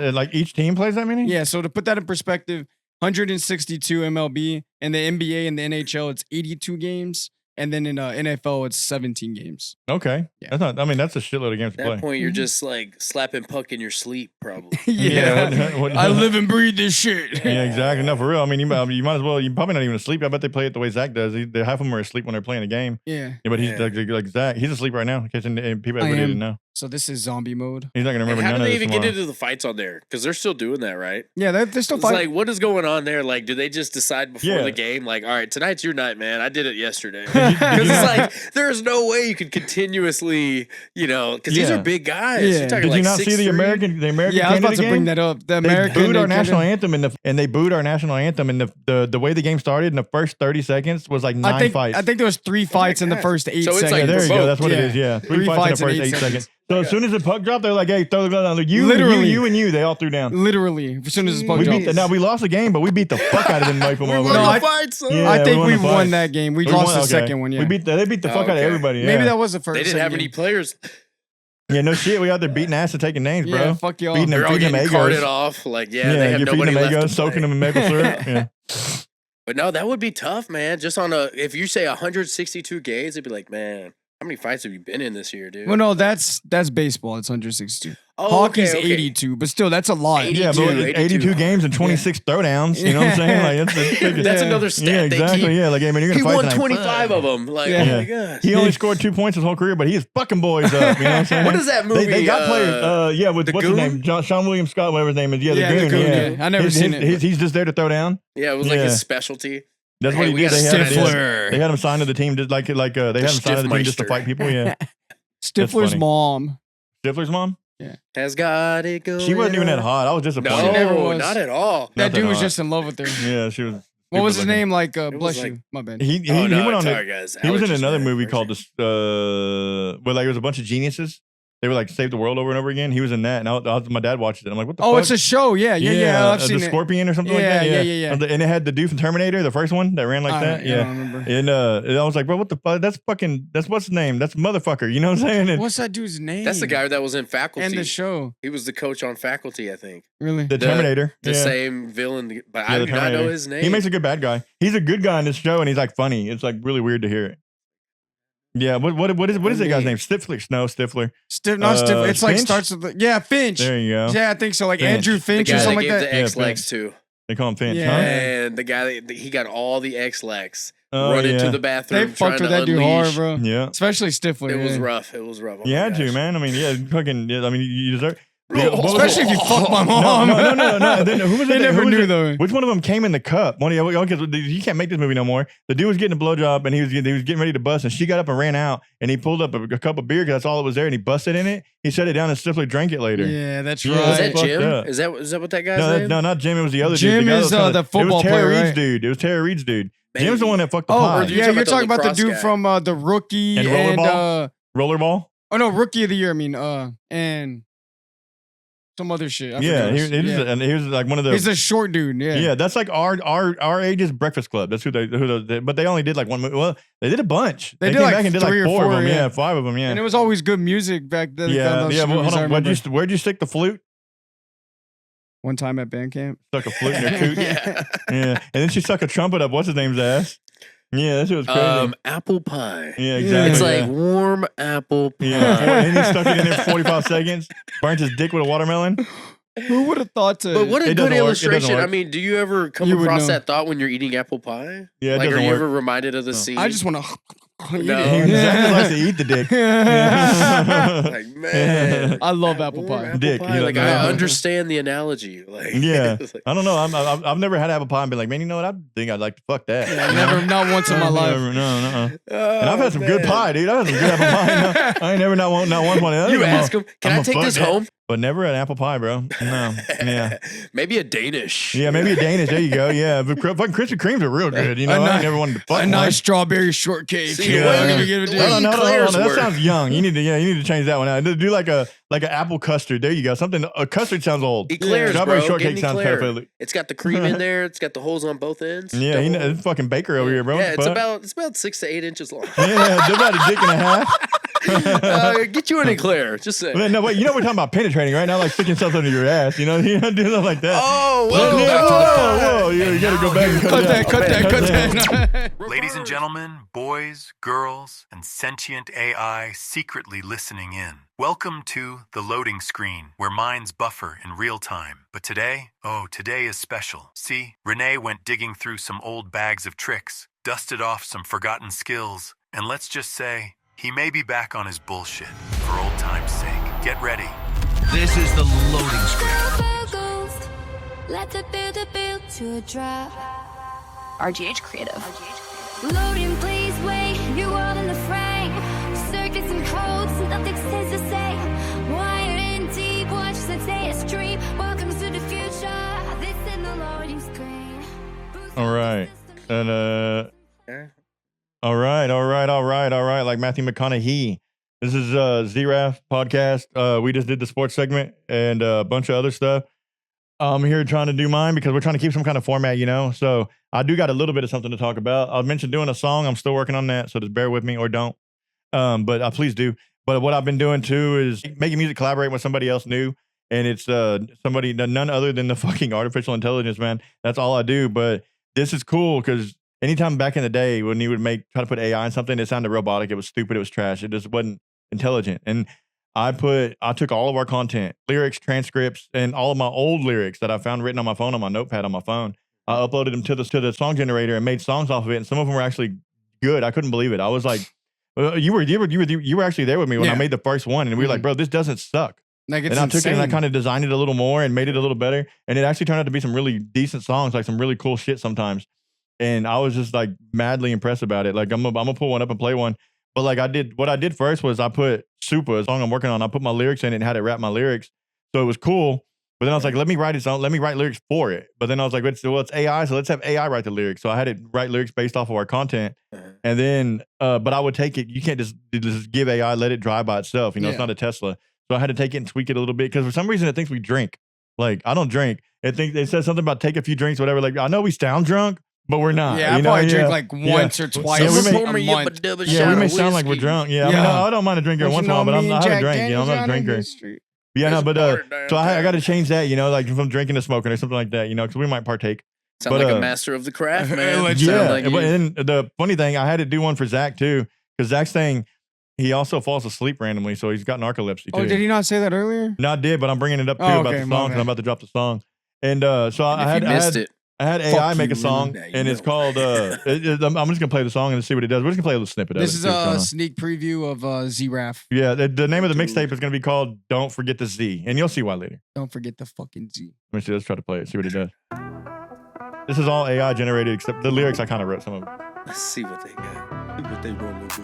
Yeah, like each team plays that many? Yeah, so to put that in perspective, 162 MLB and the NBA and the NHL, it's 82 games. And then in NFL, it's 17 games. Okay. Yeah. That's not. I mean, that's a shitload of games At to play. that point, you're just like slapping puck in your sleep, probably. I live and breathe this shit. Yeah, exactly. No, for real. I mean, you might as well. You're probably not even asleep. I bet they play it the way Zach does. Half of them are asleep when they're playing a game. Yeah. But he's like Zach. He's asleep right now. In case people I really am. didn't know. So this is zombie mode. He's not gonna remember How none do of they this even get tomorrow. into the fights on there? Because they're still doing that, right? Yeah, they're still It's fighting. like, what is going on there? Like, do they just decide before Yeah. the game? Like, all right, tonight's your night, man. I did it yesterday. Did Because you it's not- like, there's no way you could continuously, because these Yeah. are big guys. Yeah. You're talking Did like you not see 6'3"? the American Yeah, I was Canada about to game? bring that up. The They American booed our and national Canada- anthem and they booed our national anthem and the way the game started in the first 30 seconds was like nine fights. I think there was 3 fights in the first 8 So it's seconds. like yeah, there you go. provoked. That's what it Yeah. is. Yeah, 3 fights in the in first 8 8 seconds. So as soon as the puck dropped, they're like, "Hey, throw the gun down." You, Literally. you, and they all threw down. Literally, as soon as the puck We dropped. beat. Now we lost the game, but we beat the fuck out of them. Like, We won No, the I- fight, son. Yeah, I think we we won the fight. won that game. We We lost won- the okay. second one. Yeah, they beat the fuck out of okay. everybody. Yeah. maybe that was the first. They didn't have second any game. players. Yeah, no shit. We out there beating ass and taking names, bro. Yeah, fuck y'all. Beating them, They're all feeding them getting egos. carted off. Like, they have you're feeding nobody them left egos, to soaking play. them in maple syrup. Yeah. But no, that would be tough, man. Just on if you say 162 games, it'd be like, man, how many fights have you been in this year, dude? Well, no, that's baseball. It's 162. Oh, Hockey's okay. 82, but still, that's a lot. 80. Yeah, but 82. 82 games and 26 throwdowns. You know what I'm saying? Like That's Yeah. another stat. yeah, they exactly. keep. Yeah, like I mean, you're He gonna fight won tonight. 25 of them. Like, Yeah. oh my gosh. He only scored 2 points his whole career, but he is fucking boys up. You know what I'm saying? What is that movie? They got players. Yeah, with The what's Goon? his name? Sean William Scott, whatever his name is. Yeah, Yeah, the the Goon. Goon, yeah. I never seen it. He's just there to throw down. Yeah, it was like Yeah. his specialty. That's Hey, what he we did. got They had, Stifler. they had him signed to the team, just like they had him signed to the team just to Stiffmeister. fight people. Yeah, Stifler's funny. mom. Stifler's mom. Has got it going. She wasn't even that on. hot. I was No, disappointed. she never Oh, was. Not at all. That Nothing dude was hot. just in love with her. Yeah, she was. What was his stupid name? Like, was bless like- you. My bad. looking. He Oh, no, went on sorry, it. guys. He was in Allergies, another man. movie called where like it was a bunch of geniuses. They were like save the world over and over again. He was in that, and my dad watched it. I'm like, what the Oh, fuck? it's a show. Yeah. I've seen the it. Scorpion or something like Yeah, that. yeah. And it had the dude from Terminator, the first one that ran like that. I Yeah. don't remember. And I was like, bro, what the fuck? That's what's his name? That's motherfucker. You know what I'm saying? And What's that dude's name? That's the guy that was in Faculty. And the show. He was the coach on Faculty, I think. Really? the Terminator. The yeah. same villain, but Yeah, I the do not know Terminator. his name. He makes a good bad guy. He's a good guy in this show, and he's like funny. It's like really weird to hear it. Yeah, what is that guy's name? Stifler? No, Stifler. Not Stifler. It's like Finch? starts with Finch. There you go. Yeah, I think so. Like Finch. Andrew the Finch guy or that something gave like that. the Yeah, X-Lex to. They call him Finch, Yeah. huh? And the guy that he got all the X-Lex Oh, running yeah. to the bathroom. They fucked with trying that to dude hard, unleash. bro. Yeah. Especially Stifler. It was yeah. rough. It was rough. Oh You my had to, gosh. man. I mean, yeah, fucking. Yeah, I mean, you deserve. Yeah, what was Especially it? if you fuck my No, mom. no. Then who was They it? never Who was knew it? though. Which one of them came in the cup? One of you can't make this movie no more. The dude was getting a blowjob and he was getting ready to bust, and she got up and ran out, and he pulled up a cup of beer because that's all that was there, and he busted in it. He shut it down and Stifler drank it later. Yeah, that's Yeah, right. Was that fucked Jim? up. Is that what that guy's No, name? no, not Jim. It was the other Jim dude. The guy is, that was the football It was Tara player, Reid's right? dude. It was Tara Reid's dude. Maybe. Jim's the one that fucked the Oh, pie. you're yeah, talking you're about the talking about the lacrosse dude guy. from the rookie And and rollerball? Rollerball? oh no, rookie of the year. I mean, and some other shit. I Yeah, forget. he was like one of the. He's a short dude. Yeah. Yeah, that's like our age's Breakfast Club. That's but they only did like one movie. Well, they did a bunch. They did came like back and did 3 like or 4 of 4, them. yeah. Yeah, 5 of them. Yeah, And it was always good music back then. yeah. those Well, movies, hold I on. remember. Where'd you stick the flute? One time at band camp. Stuck a flute in her coot. Yeah. Yeah, and then she stuck a trumpet up. What's his name's ass? Yeah, that shit was crazy. Apple pie. Yeah, exactly. It's yeah. like warm apple pie. Yeah, and he stuck it in there for 45 seconds. Burnt his dick with a watermelon. Who would have thought to? But what a It good doesn't work. It doesn't illustration. I work. mean, do you ever come You would across know. that thought when you're eating apple pie? Yeah, it like, are doesn't you work. ever reminded of the scene? I just want to. No. He exactly likes to eat the dick. like, man. I love apple warm pie. apple Dick, pie. you Like, like I that? understand the analogy. Like, Yeah, it's like, I don't know. I've never had apple pie and been like, man, you know what? I think I'd like to fuck that. Never, not once in my life. Never, no. oh, And I've had some good man. pie, dude. I've had some good apple pie. No, I ain't never not one point. You ask him, can I take this home? But never an apple pie, bro. No. Yeah. Maybe a Danish. Yeah, maybe a Danish. There you go. Yeah, but fucking Krispy Kremes are real good. You know, I ain't never wanted to fuck A one. nice strawberry shortcake. See, Yeah. the way Let me you- give it the to way you. Hold on, Eclairs that work. sounds young. You need to change that one out. Do like an apple custard. There you go. Something a custard sounds old. Eclairs, Strawberry bro. shortcake Get an sounds eclair. perfectly. It's got the cream in there. It's got the holes on both ends. Yeah, Double- it's fucking baker over here, bro. Yeah, What the fuck? it's about 6 to 8 inches long. Yeah, they're about a dick and a half. Get you an eclair. Just say. No, wait. You know we're talking about penetrating right now, like sticking stuff under your ass. You know, do something like that. Whoa. You gotta go back and cut that. Ladies and gentlemen, boys, girls, and sentient AI secretly listening in. Welcome to the loading screen, where minds buffer in real time. But today is special. See, Rene went digging through some old bags of tricks, dusted off some forgotten skills, and let's just say, he may be back on his bullshit for old time's sake. Get ready. This is the loading screen. Let the build to a drop. RGH Creative. Loading, please wait. You're all in the frame. Circuits and codes, nothing stays the same. Wired in deep, watch the day stream. Welcome to the future. This is the loading screen. All right. And all right. Like Matthew McConaughey. This is ZRaF Podcast. We just did the sports segment and a bunch of other stuff. I'm here trying to do mine because we're trying to keep some kind of format, you know? So I do got a little bit of something to talk about. I mentioned doing a song. I'm still working on that, so just bear with me or don't. But please do. But what I've been doing too is making music, collaborating with somebody else new. And it's somebody, none other than the fucking artificial intelligence, man. That's all I do. But this is cool because anytime back in the day when you would try to put AI in something, it sounded robotic. It was stupid. It was trash. It just wasn't intelligent. And I took all of our content, lyrics, transcripts, and all of my old lyrics that I found written on my phone, on my notepad on my phone. I uploaded them to the song generator and made songs off of it. And some of them were actually good. I couldn't believe it. I was like, you were actually there with me when I made the first one. And we were like, bro, this doesn't suck. Like, it's and I insane. took it and I kind of designed it a little more and made it a little better. And it actually turned out to be some really decent songs, like some really cool shit sometimes. And I was just like madly impressed about it. Like I'm gonna pull one up and play one. But like what I did first was I put Super, a song I'm working on, I put my lyrics in it and had it rap my lyrics. So it was cool. But then I was like, let me write lyrics for it. But then I was like, it's AI, so let's have AI write the lyrics. So I had it write lyrics based off of our content. And then, but I would take it, you can't just give AI, let it drive by itself. You know, it's not a Tesla. So I had to take it and tweak it a little bit because for some reason it thinks we drink. Like, I don't drink. It says something about take a few drinks, whatever. Like, I know we sound drunk, but we're not. Yeah, I probably drink like once or twice a month. We may sound like we're drunk. Yeah, I mean, I don't mind a drink every once in a while, but I haven't drank. You know, I'm not a drinker. Yeah, no, but so I got to change that. You know, like from drinking to smoking or something like that. You know, because we might partake. Sound like a master of the craft, man. Yeah, and the funny thing, I had to do one for Zach too, because Zach's saying he also falls asleep randomly, so he's got narcolepsy too. Oh, did he not say that earlier? No, I did, but I'm bringing it up too about the song because I'm about to drop the song. And so I had AI make a song, and it's called. I'm just gonna play the song and see what it does. We're just gonna play a little snippet of it. This is a sneak preview of ZRaF. Yeah, the name of the mixtape is gonna be called "Don't Forget the Z," and you'll see why later. Don't forget the fucking Z. Let me see. Let's try to play it. See what it does. This is all AI generated, except the lyrics I kind of wrote some of them. Let's see what they got. See what they rolling with.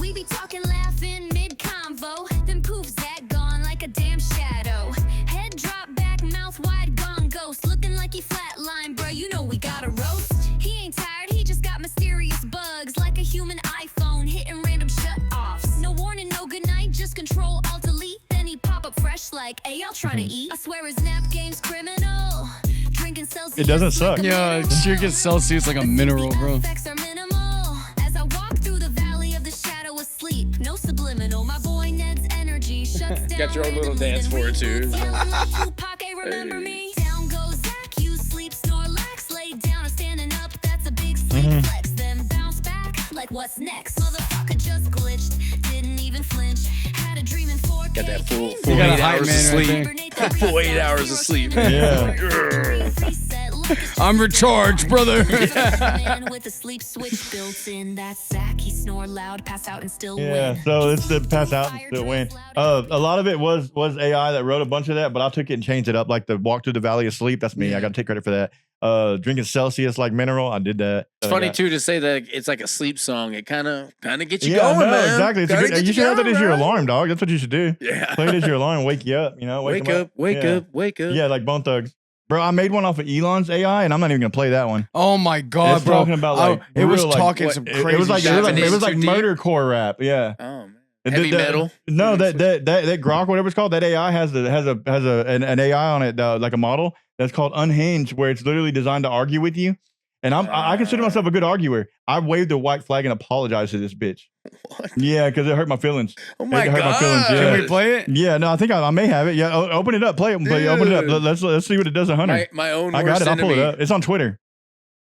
We be talking, laughing mid-convo, then poof, Zach gone like a damn shadow. Head drop back, mouth wide, gone ghost, looking like he flatline, bro. You know we got a roast. He ain't tired, he just got mysterious bugs, like a human iPhone hitting random shut-offs. No warning, no goodnight, just control alt delete. Then he pop up fresh like, hey, I'll try to eat. I swear his nap game's criminal. Drinking Celsius. It doesn't suck. Yeah, drinking Celsius like a mineral, bro. As I walk through the valley of the shadow of sleep, no subliminal. My boy Ned's energy shuts down. Got your own little dance for it too. Remember me? Down goes Zach, you sleep, snore, lax, lay down or standing up. That's a big sleep flex. Then bounce back like what's next? Motherfucker just glitched, didn't even flinch. Had a dream in 4K. Got that full 8 got hours of sleep. Right Full 8 hours of sleep. Yeah. I'm recharged, brother. Man with a sleep switch built in. That's Zach. He snore loud, pass out and still win. So it's the pass out and still win. A lot of it was AI that wrote a bunch of that, but I took it and changed it up. Like the walk through the valley of sleep. That's me. I got to take credit for that. Drinking Celsius like mineral. I did that. It's funny too to say that it's like a sleep song. It kind of gets you going, going, man. Exactly. It's you should have that as your alarm, dog. That's what you should do. Yeah. Play it as your alarm. Wake you up. You know. Wake up. Wake up. Yeah, like Bone Thugs. Bro, I made one off of Elon's AI, and I'm not even gonna play that one. Oh my god, it's bro! Talking about like it was real, talking like, some crazy. It was like shit. murdercore rap. Yeah. Oh man. Heavy metal. No, that Grok, whatever it's called, that AI has an AI on it, like a model that's called Unhinged, where it's literally designed to argue with you. And I consider myself a good arguer. I waved the white flag and apologized to this bitch. What? Yeah, because it hurt my feelings. Oh my It hurt god! my feelings, yeah. Can we play it? Yeah, no, I think I may have it. Yeah, open it up, play it, open it up. Let's see what it does to Hunter. My own I got worst it. I'll pull it enemy. up. It's on Twitter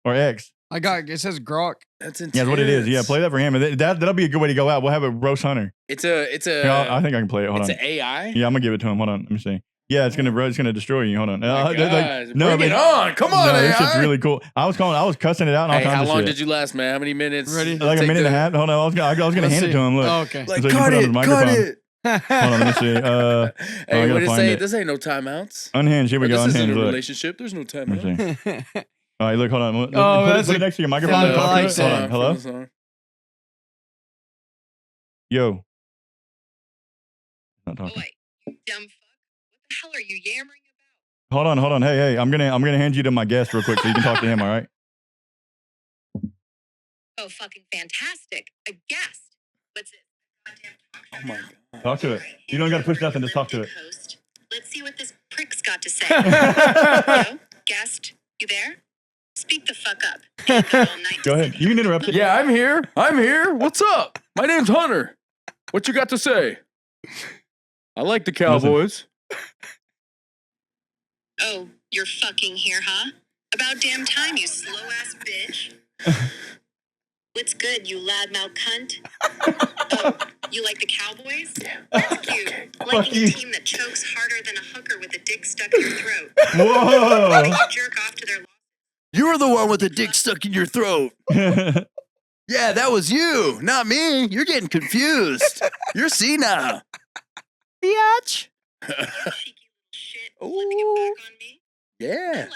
or X. I got it. Says Grok. That's intense. Yeah, that's what it is. Yeah, play that for him. And that'll be a good way to go out. We'll have a roast Hunter. It's a. Yeah, I think I can play it. Hold it's on. an AI. Yeah, I'm gonna give it to him. Hold on. Let me see. Yeah, it's gonna destroy you. Hold on. My gosh, no, bring it on. Come on, no, this AI. is really cool. I was cussing it out. And Hey, all kinds how of long shit. did you last, man? How many minutes? Ready? Like a minute and a half. Hold on. I was gonna hand it to him. Look. Oh, okay. Like, So you can cut put it on it, his microphone. cut it. Hold on. Let me see. Hey, I what gotta it find say? it. This ain't no timeouts. Unhinged. Here we go. This isn't Unhinged. a Look. relationship. There's no Let me timeout. see. All right, look. Hold on. Oh, Put that's it next to your microphone. and I talk to like it. that. Hold on. Hello. Song. Yo. Not talking. Boy, you dumb fuck. What the hell are you yammering Hold on. Hey, I'm gonna hand you to my guest real quick so you can talk to him. All right. about? Oh, fucking fantastic. A guest. What's it? Oh my god. Talk to it. You don't gotta push nothing. Just talk to it. Host. Let's see what this prick's got to say. Hello? Guest, you there? Speak the fuck up. Ain't got all night to Go ahead. say You can interrupt it. Yeah, I'm here. I'm here. What's up? My name's Hunter. What you got to say? I like the Cowboys. Oh, you're fucking here, huh? About damn time, you slow-ass bitch. What's good, you loudmouth cunt? Oh, you like the Cowboys? Yeah. That's cute. Liking you. a team that chokes harder than a hooker with a dick stuck in your throat. Whoa. Maybe you jerk off to their losses. You're the one with the dick stuck in your throat. Yeah, that was you, not me. You're getting confused. You're senile. Biatch. You cheeky little shit. Want to get back on me? Yeah.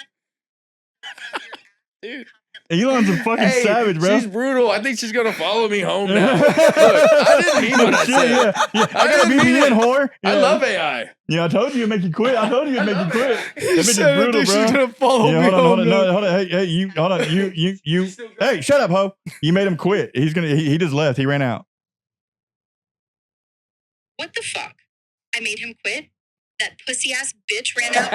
Dude. Elon's a fucking savage, bro. She's brutal. I think she's gonna follow me home now. Look, I didn't mean what I said. Yeah. I gotta didn't be mean in it. whore. Yeah. I love AI. Yeah, I told you it'd make you quit. That bitch is said, brutal, she's bro. gonna follow me Hold home. on. No, hold on. Hey, you. Hold on. You. Hey, shut up, ho. You made him quit. He just left. He ran out. What the fuck? I made him quit? That pussy-ass bitch ran out.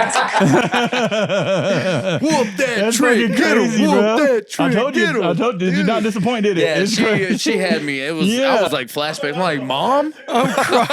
Whoop that That's trick. fucking Get him. crazy, Whoop bro. that trick. I told you. Get him. Did you not disappoint? Did it? Yeah, It's crazy. she had me. It was. Yeah. I was like flashback. I'm like, Mom, I'm crying.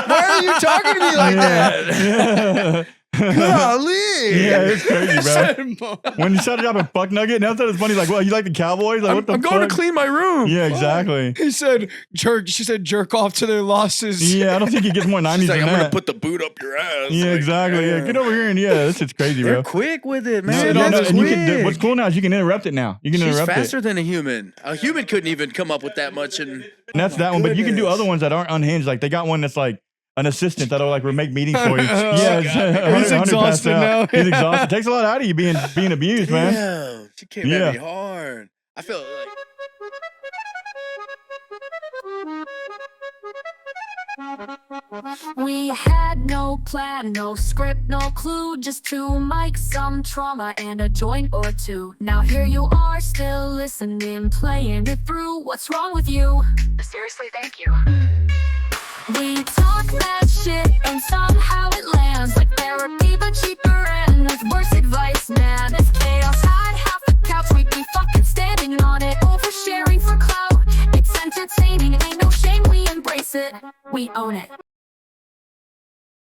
Why are you talking to me like that? Yeah. Golly. Yeah, it's crazy, bro. When you shut it up and fuck Nugget, and I thought it was funny. Like, well, you like the Cowboys? Like, what the I'm fuck? going to clean my room. Yeah, exactly. He said jerk. She said jerk off to their losses. Yeah, I don't think he gets more 90s She's like, than I'm gonna that. put the boot up your ass. Yeah, Like, exactly. Yeah, get over here and this shit's crazy, They're bro. quick with it, No, man. no, That's and you quick. can, what's cool now is you can interrupt it now. You can She's interrupt faster it. than a human. A human couldn't even come up with that much. And And that's that one. But you can do goodness. other ones that aren't unhinged. Like they got one that's like an assistant that'll like make meetings for you. Yeah, He's 100 exhausted passed out. now. He's exhausted. Takes a lot out of you being abused, man. Damn, she came Yeah. at me hard. I felt like. We had no plan, no script, no clue, just two mics, some trauma, and a joint or two. Now here you are, still listening, playing it through. What's wrong with you? Seriously, thank you. We talk that shit, and somehow it lands like therapy, but cheaper, and that's worse advice, man. If chaos had half the couch, we'd be fucking standing on it, oversharing for clout. It's entertaining, ain't no shame, we embrace it, we own it.